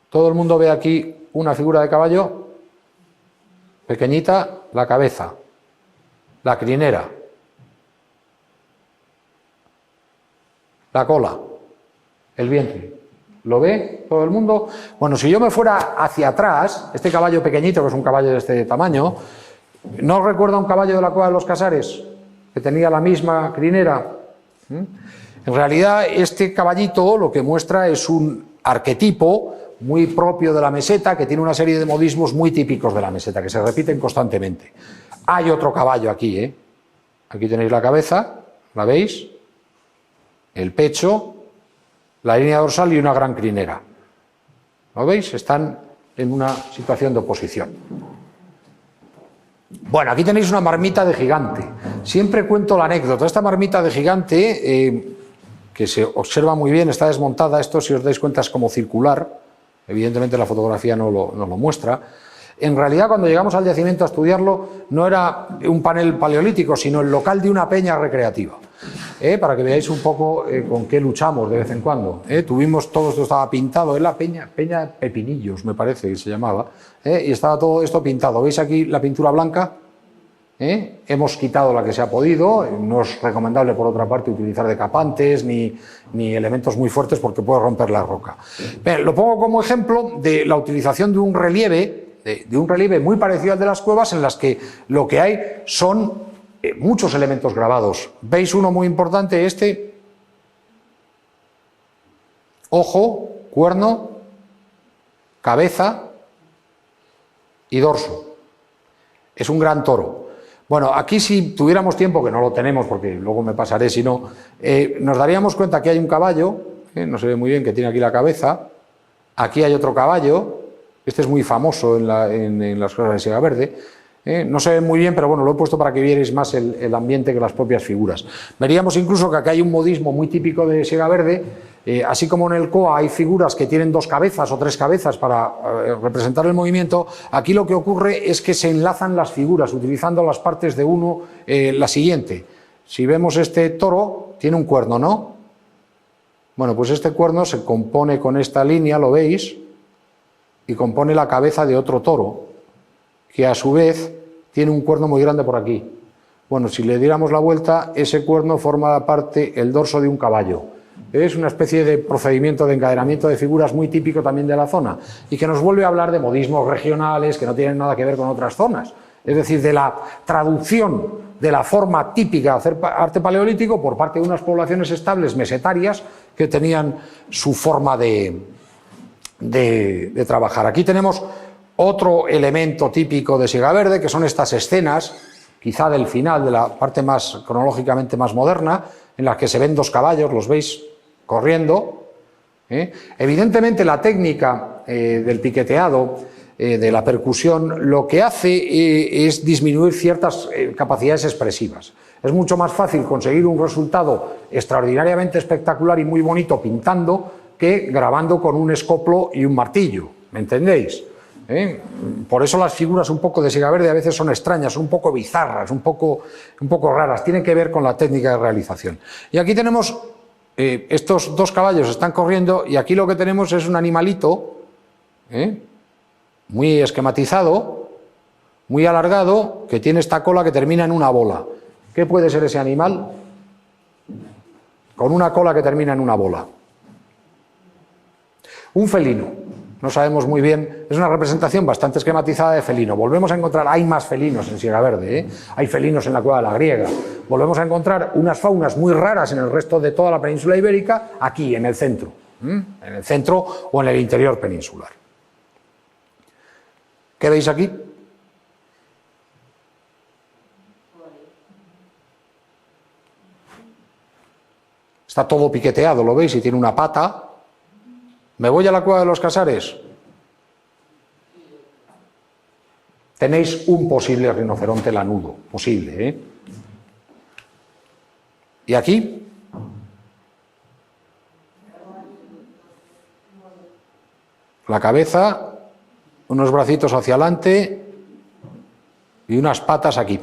Todo el mundo ve aquí una figura de caballo, pequeñita, la cabeza, la crinera, la cola, el vientre. ¿Lo ve todo el mundo? Bueno, si yo me fuera hacia atrás, este caballo pequeñito, que es un caballo de este tamaño, ¿no os recuerda un caballo de la Cueva de los Casares? Que tenía la misma crinera. En realidad, este caballito lo que muestra es un arquetipo muy propio de la meseta, que tiene una serie de modismos muy típicos de la meseta, que se repiten constantemente. Hay otro caballo aquí, Aquí tenéis la cabeza, ¿la veis? El pecho, la línea dorsal y una gran crinera. ¿Lo veis? Están en una situación de oposición. Bueno, aquí tenéis una marmita de gigante. Siempre cuento la anécdota. Esta marmita de gigante, que se observa muy bien, está desmontada. Esto, si os dais cuenta, es como circular. Evidentemente la fotografía no lo muestra. En realidad, cuando llegamos al yacimiento a estudiarlo, no era un panel paleolítico, sino el local de una peña recreativa. Para que veáis un poco con qué luchamos de vez en cuando. Tuvimos, todo esto estaba pintado, la peña Pepinillos, me parece que se llamaba, y estaba todo esto pintado. ¿Veis aquí la pintura blanca? Hemos quitado la que se ha podido. No es recomendable, por otra parte, utilizar decapantes ni elementos muy fuertes porque puede romper la roca. Bien, lo pongo como ejemplo de la utilización de un relieve, muy parecido al de las cuevas, en las que lo que hay son muchos elementos grabados. ¿Veis uno muy importante? Este, ojo, cuerno, cabeza y dorso. Es un gran toro. Bueno, aquí si tuviéramos tiempo, que no lo tenemos porque luego me pasaré si no, nos daríamos cuenta que hay un caballo, no se ve muy bien, que tiene aquí la cabeza. Aquí hay otro caballo, este es muy famoso en las cosas de siega verde. No se ve muy bien, pero bueno, lo he puesto para que vierais más el ambiente que las propias figuras. Veríamos incluso que aquí hay un modismo muy típico de siega verde, así como en el Coa hay figuras que tienen dos cabezas o tres cabezas para representar el movimiento. Aquí lo que ocurre es que se enlazan las figuras utilizando las partes de uno la siguiente. Si vemos este toro, tiene un cuerno, ¿no? Bueno, pues este cuerno se compone con esta línea, ¿lo veis? Y compone la cabeza de otro toro, que a su vez tiene un cuerno muy grande por aquí. Bueno, si le diéramos la vuelta, ese cuerno forma parte el dorso de un caballo. Es una especie de procedimiento de encadenamiento de figuras muy típico también de la zona y que nos vuelve a hablar de modismos regionales que no tienen nada que ver con otras zonas. Es decir, de la traducción de la forma típica de hacer arte paleolítico por parte de unas poblaciones estables mesetarias que tenían su forma de trabajar. Aquí tenemos otro elemento típico de siega verde, que son estas escenas, quizá del final, de la parte más cronológicamente más moderna, en las que se ven dos caballos, los veis corriendo. Evidentemente la técnica del piqueteado, de la percusión, lo que hace es disminuir ciertas capacidades expresivas. Es mucho más fácil conseguir un resultado extraordinariamente espectacular y muy bonito pintando que grabando con un escoplo y un martillo, ¿me entendéis? Por eso las figuras un poco de Sigaverde a veces son extrañas, son un poco bizarras, un poco raras, tienen que ver con la técnica de realización. Y aquí tenemos, estos dos caballos están corriendo y aquí lo que tenemos es un animalito, muy esquematizado, muy alargado, que tiene esta cola que termina en una bola. ¿Qué puede ser ese animal? Con una cola que termina en una bola. Un felino. No sabemos muy bien, es una representación bastante esquematizada de felino. Volvemos a encontrar, hay más felinos en Sigaverde, hay felinos en la cueva de la Griega. Volvemos a encontrar unas faunas muy raras en el resto de toda la península ibérica, aquí, en el centro o en el interior peninsular. ¿Qué veis aquí? Está todo piqueteado, ¿lo veis? Y tiene una pata. ¿Me voy a la cueva de los Casares? Tenéis un posible rinoceronte lanudo, posible, ¿Y aquí? La cabeza, unos bracitos hacia adelante y unas patas aquí.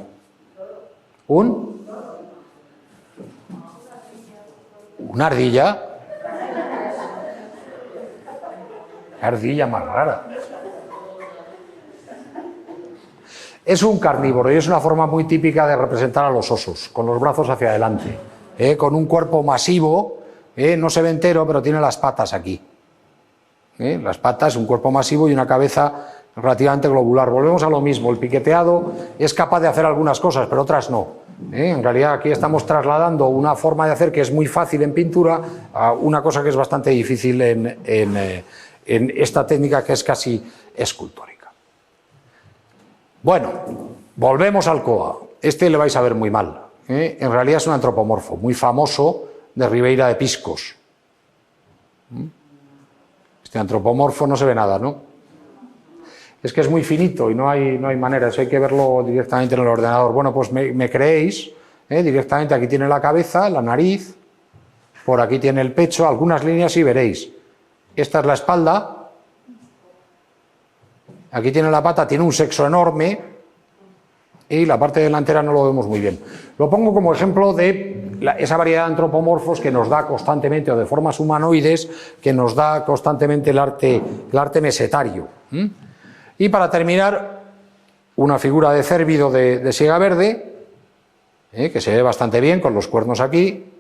Una ardilla. Ardilla más rara. Es un carnívoro y es una forma muy típica de representar a los osos, con los brazos hacia adelante, con un cuerpo masivo, no se ve entero, pero tiene las patas aquí. Las patas, un cuerpo masivo y una cabeza relativamente globular. Volvemos a lo mismo, el piqueteado es capaz de hacer algunas cosas, pero otras no. En realidad aquí estamos trasladando una forma de hacer que es muy fácil en pintura a una cosa que es bastante difícil en esta técnica que es casi escultórica. Bueno, volvemos al Coa. Este le vais a ver muy mal. En realidad es un antropomorfo muy famoso de Ribeira de Piscos. Este antropomorfo no se ve nada, ¿no? Es que es muy finito y no hay manera, eso hay que verlo directamente en el ordenador. Bueno, pues me creéis, directamente aquí tiene la cabeza, la nariz, por aquí tiene el pecho, algunas líneas y veréis. Esta es la espalda. Aquí tiene la pata, tiene un sexo enorme y la parte delantera no lo vemos muy bien. Lo pongo como ejemplo de esa variedad de antropomorfos que nos da constantemente, o de formas humanoides, que nos da constantemente el arte mesetario. Y para terminar, una figura de cérvido de Sigaverde, que se ve bastante bien con los cuernos aquí,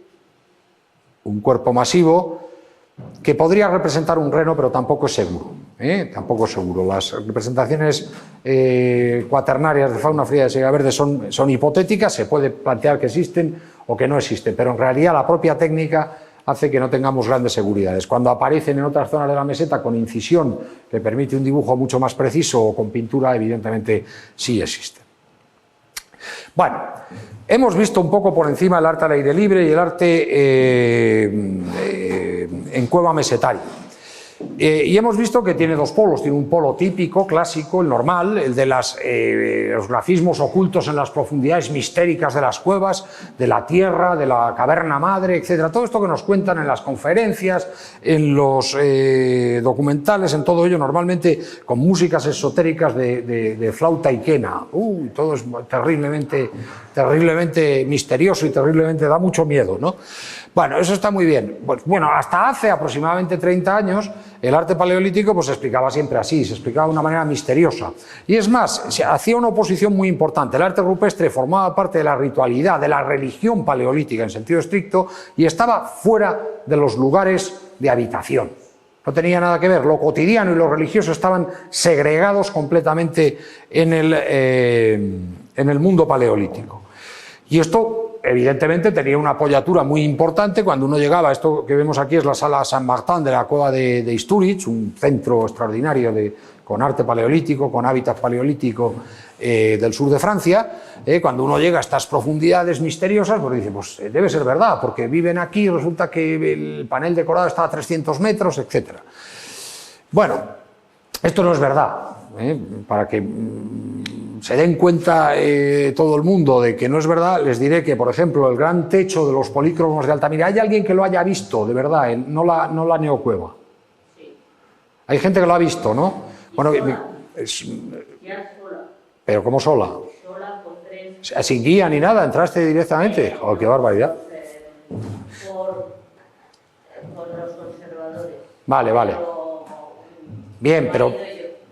un cuerpo masivo, que podría representar un reno, pero tampoco es seguro. Tampoco es seguro. Las representaciones cuaternarias de fauna fría de Sigaverde son hipotéticas, se puede plantear que existen o que no existen, pero en realidad la propia técnica hace que no tengamos grandes seguridades. Cuando aparecen en otras zonas de la meseta con incisión que permite un dibujo mucho más preciso o con pintura, evidentemente sí existen. Bueno, hemos visto un poco por encima el arte al aire libre y el arte en cueva mesetaria. Y hemos visto que tiene dos polos, tiene un polo típico, clásico, el normal, el de los grafismos ocultos en las profundidades mistéricas de las cuevas, de la tierra, de la caverna madre, etc. Todo esto que nos cuentan en las conferencias, en los documentales, en todo ello, normalmente con músicas esotéricas de flauta y quena. Todo es terriblemente misterioso y terriblemente da mucho miedo, ¿no? Bueno, eso está muy bien. Bueno, hasta hace aproximadamente 30 años el arte paleolítico pues se explicaba siempre así, se explicaba de una manera misteriosa. Y es más, se hacía una oposición muy importante. El arte rupestre formaba parte de la ritualidad, de la religión paleolítica en sentido estricto y estaba fuera de los lugares de habitación. No tenía nada que ver, lo cotidiano y lo religioso estaban segregados completamente en el mundo paleolítico. Y esto evidentemente tenía una apoyatura muy importante cuando uno llegaba. Esto que vemos aquí es la sala San Martín de la cueva de Istúriz, un centro extraordinario con arte paleolítico, con hábitat paleolítico del sur de Francia. Cuando uno llega a estas profundidades misteriosas, pues dice, pues debe ser verdad, porque viven aquí y resulta que el panel decorado está a 300 metros, etc. Bueno, esto no es verdad, para que se den cuenta todo el mundo de que no es verdad. Les diré que, por ejemplo, el gran techo de los polícromos de Altamira, ¿hay alguien que lo haya visto de verdad? No la neocueva. Sí. Hay gente que lo ha visto, ¿no? Bueno, Ya sola. ¿Pero cómo sola? Sola con 3. ¿Sin guía ni nada? ¿Entraste directamente? ¡Oh, qué barbaridad! Por los conservadores. Vale, vale. Bien,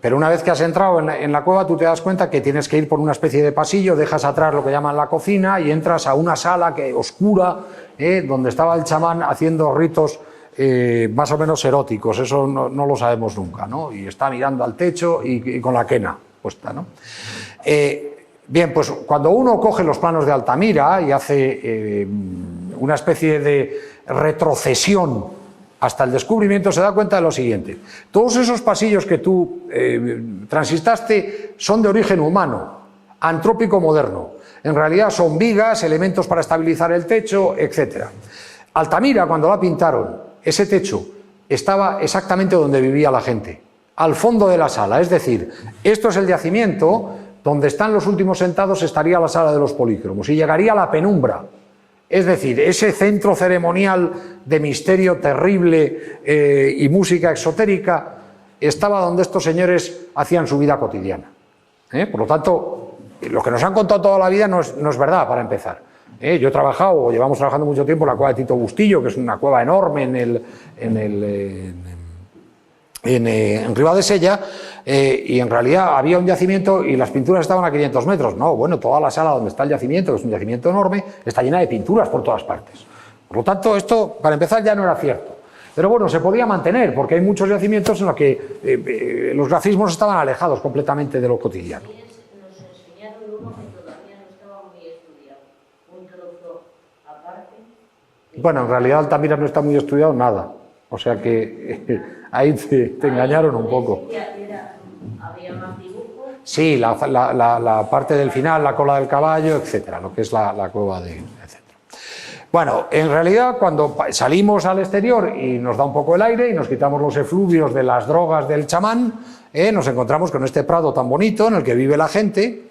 pero una vez que has entrado en la cueva, tú te das cuenta que tienes que ir por una especie de pasillo, dejas atrás lo que llaman la cocina y entras a una sala oscura, donde estaba el chamán haciendo ritos más o menos eróticos. Eso no lo sabemos nunca, ¿no? Y está mirando al techo y con la quena puesta, ¿no? Bien, pues cuando uno coge los planos de Altamira y hace una especie de retrocesión hasta el descubrimiento, se da cuenta de lo siguiente: todos esos pasillos que tú transitaste son de origen humano, antrópico moderno. En realidad son vigas, elementos para estabilizar el techo, etc. Altamira, cuando la pintaron, ese techo estaba exactamente donde vivía la gente, al fondo de la sala. Es decir, esto es el yacimiento, donde están los últimos sentados estaría la sala de los polícromos y llegaría a la penumbra. Es decir, ese centro ceremonial de misterio terrible y música exotérica estaba donde estos señores hacían su vida cotidiana. Por lo tanto, lo que nos han contado toda la vida no es verdad, para empezar. Yo he trabajado, o llevamos trabajando mucho tiempo en la cueva de Tito Bustillo, que es una cueva enorme en Ribadesella, y en realidad había un yacimiento y las pinturas estaban a 500 metros. No, bueno, toda la sala donde está el yacimiento, que es un yacimiento enorme, está llena de pinturas por todas partes. Por lo tanto, esto, para empezar, ya no era cierto. Pero bueno, se podía mantener, porque hay muchos yacimientos en los que los grafismos estaban alejados completamente de lo cotidiano. Nos enseñaron uno que todavía no estaba muy estudiado, un trozo aparte. Bueno, en realidad Altamira no está muy estudiado nada, o sea que ahí te engañaron un poco. ¿Había más dibujos? Sí, la parte del final, la cola del caballo, etcétera, lo que es la cueva de... etcétera. Bueno, en realidad cuando salimos al exterior y nos da un poco el aire y nos quitamos los efluvios de las drogas del chamán, nos encontramos con este prado tan bonito en el que vive la gente,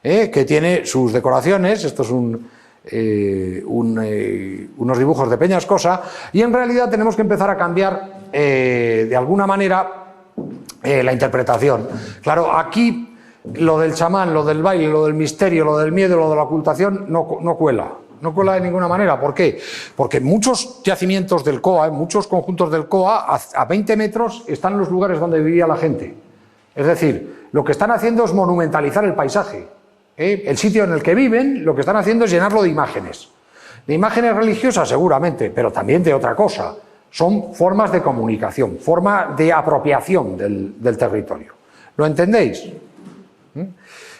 que tiene sus decoraciones. Esto es unos dibujos de Peñascosa, y en realidad tenemos que empezar a cambiar de alguna manera la interpretación. Claro, aquí lo del chamán, lo del baile, lo del misterio, lo del miedo, lo de la ocultación no cuela. No cuela de ninguna manera. ¿Por qué? Porque en muchos yacimientos del COA, en muchos conjuntos del COA, a 20 metros están los lugares donde vivía la gente. Es decir, lo que están haciendo es monumentalizar el paisaje. El sitio en el que viven, lo que están haciendo es llenarlo de imágenes. De imágenes religiosas, seguramente, pero también de otra cosa. Son formas de comunicación, forma de apropiación del territorio. ¿Lo entendéis?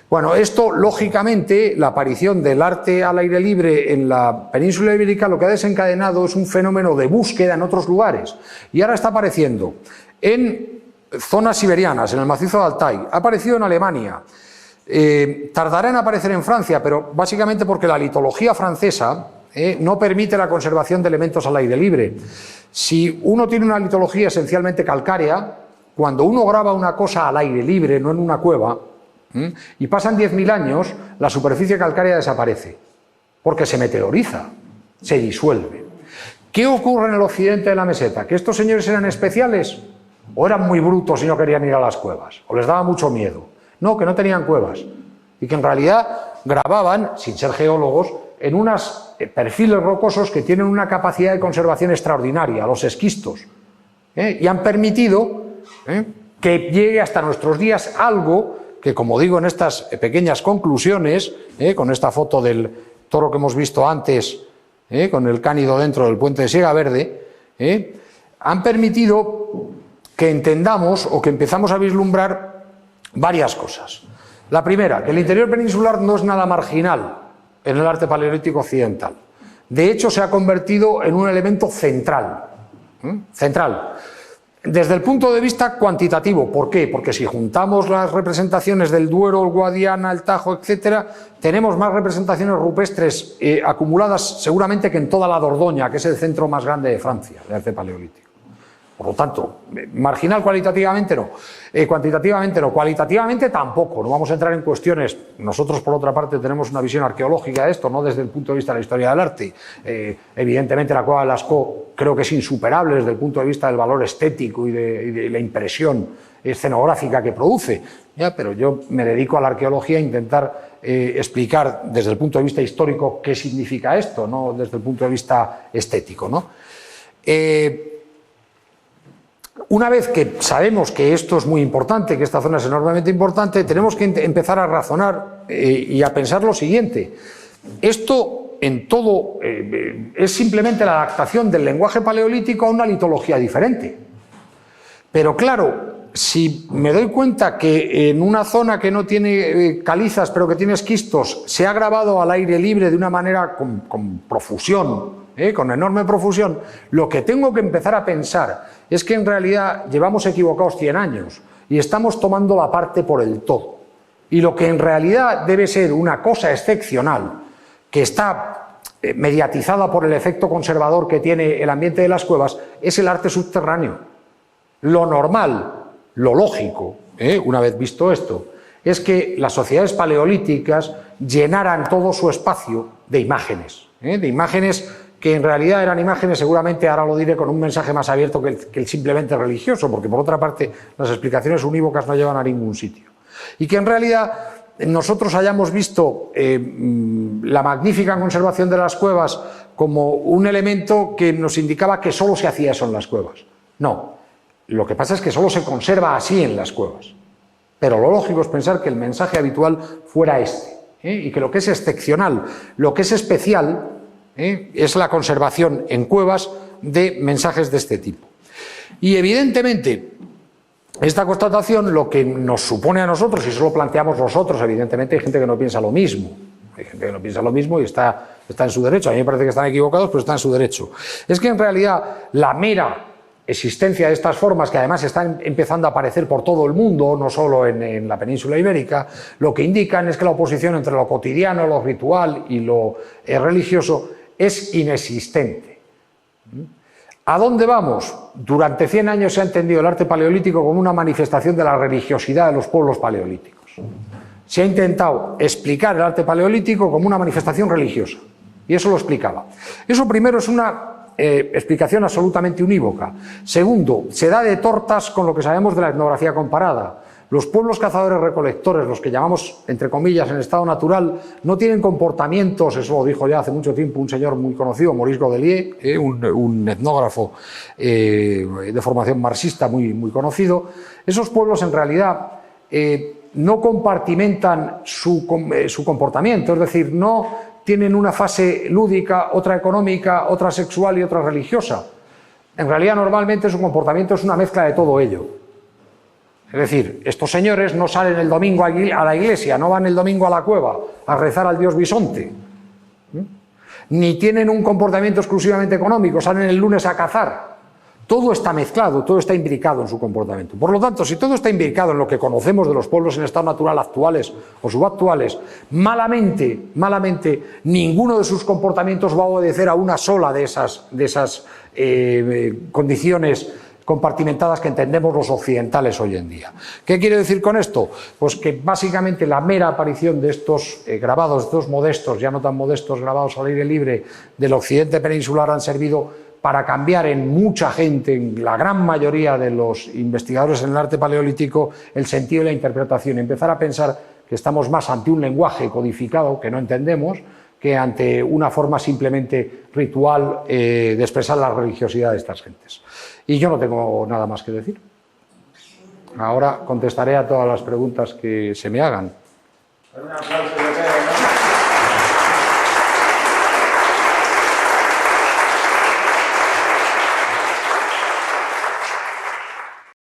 Bueno, esto, lógicamente, la aparición del arte al aire libre en la península ibérica lo que ha desencadenado es un fenómeno de búsqueda en otros lugares. Y ahora está apareciendo en zonas siberianas, en el macizo de Altai, ha aparecido en Alemania. Tardará en aparecer en Francia, pero básicamente porque la litología francesa no permite la conservación de elementos al aire libre. Si uno tiene una litología esencialmente calcárea, cuando uno graba una cosa al aire libre, no en una cueva, y pasan 10.000 años, la superficie calcárea desaparece, porque se meteoriza, se disuelve. ¿Qué ocurre en el occidente de la meseta? ¿Que estos señores eran especiales? ¿O eran muy brutos y no querían ir a las cuevas? ¿O les daba mucho miedo? No, que no tenían cuevas, y que en realidad grababan, sin ser geólogos, en unos perfiles rocosos que tienen una capacidad de conservación extraordinaria, los esquistos, y han permitido que llegue hasta nuestros días algo que, como digo en estas pequeñas conclusiones, con esta foto del toro que hemos visto antes, con el cánido dentro del puente de Siega Verde, han permitido que entendamos o que empezamos a vislumbrar varias cosas. La primera, que el interior peninsular no es nada marginal en el arte paleolítico occidental. De hecho, se ha convertido en un elemento central. Desde el punto de vista cuantitativo. ¿Por qué? Porque si juntamos las representaciones del Duero, el Guadiana, el Tajo, etcétera, tenemos más representaciones rupestres acumuladas seguramente que en toda la Dordoña, que es el centro más grande de Francia, de arte paleolítico. Por lo tanto, marginal cualitativamente no, cuantitativamente no, cualitativamente tampoco. No vamos a entrar en cuestiones. Nosotros, por otra parte, tenemos una visión arqueológica de esto, no desde el punto de vista de la historia del arte. Evidentemente, la cueva de Lascaux creo que es insuperable desde el punto de vista del valor estético y de la impresión escenográfica que produce, ¿ya? Pero yo me dedico a la arqueología a intentar explicar desde el punto de vista histórico qué significa esto, no desde el punto de vista estético, ¿no? Una vez que sabemos que esto es muy importante, que esta zona es enormemente importante, tenemos que empezar a razonar y a pensar lo siguiente. Esto en todo es simplemente la adaptación del lenguaje paleolítico a una litología diferente. Pero claro, si me doy cuenta que en una zona que no tiene calizas pero que tiene esquistos se ha grabado al aire libre de una manera con profusión, con enorme profusión, lo que tengo que empezar a pensar es que en realidad llevamos equivocados 100 años y estamos tomando la parte por el todo. Y lo que en realidad debe ser una cosa excepcional, que está mediatizada por el efecto conservador que tiene el ambiente de las cuevas, es el arte subterráneo. Lo normal, lo lógico, una vez visto esto, es que las sociedades paleolíticas llenaran todo su espacio de imágenes que en realidad eran imágenes, seguramente ahora lo diré con un mensaje más abierto que el simplemente religioso, porque por otra parte las explicaciones unívocas no llevan a ningún sitio. Y que en realidad nosotros hayamos visto la magnífica conservación de las cuevas como un elemento que nos indicaba que solo se hacía eso en las cuevas. No, lo que pasa es que solo se conserva así en las cuevas. Pero lo lógico es pensar que el mensaje habitual fuera este, y que lo que es excepcional, lo que es especial, es la conservación en cuevas de mensajes de este tipo. Y evidentemente esta constatación lo que nos supone a nosotros, y eso lo planteamos nosotros, evidentemente hay gente que no piensa lo mismo, hay gente que no piensa lo mismo y está en su derecho, a mí me parece que están equivocados, pero está en su derecho. Es que en realidad la mera existencia de estas formas, que además están empezando a aparecer por todo el mundo, no solo en la península ibérica, lo que indican es que la oposición entre lo cotidiano, lo ritual y lo religioso es inexistente. ¿A dónde vamos? Durante 100 años se ha entendido el arte paleolítico como una manifestación de la religiosidad de los pueblos paleolíticos. Se ha intentado explicar el arte paleolítico como una manifestación religiosa, y eso lo explicaba. Eso primero es una explicación absolutamente unívoca. Segundo, se da de tortas con lo que sabemos de la etnografía comparada. Los pueblos cazadores-recolectores, los que llamamos, entre comillas, en estado natural, no tienen comportamientos, eso lo dijo ya hace mucho tiempo un señor muy conocido, Maurice Godelier, un etnógrafo de formación marxista muy conocido. Esos pueblos en realidad no compartimentan su comportamiento, es decir, no tienen una fase lúdica, otra económica, otra sexual y otra religiosa. En realidad normalmente su comportamiento es una mezcla de todo ello. Es decir, estos señores no salen el domingo a la iglesia, no van el domingo a la cueva a rezar al dios bisonte, ni tienen un comportamiento exclusivamente económico, salen el lunes a cazar. Todo está mezclado, todo está imbricado en su comportamiento. Por lo tanto, si todo está imbricado en lo que conocemos de los pueblos en estado natural actuales o subactuales, malamente, ninguno de sus comportamientos va a obedecer a una sola de esas condiciones compartimentadas que entendemos los occidentales hoy en día. ¿Qué quiere decir con esto? Pues que básicamente la mera aparición de estos grabados, estos modestos, ya no tan modestos, grabados al aire libre del occidente peninsular han servido para cambiar en mucha gente, en la gran mayoría de los investigadores en el arte paleolítico, el sentido y la interpretación. Empezar a pensar que estamos más ante un lenguaje codificado que no entendemos que ante una forma simplemente ritual de expresar la religiosidad de estas gentes. Y yo no tengo nada más que decir. Ahora contestaré a todas las preguntas que se me hagan. Un aplauso.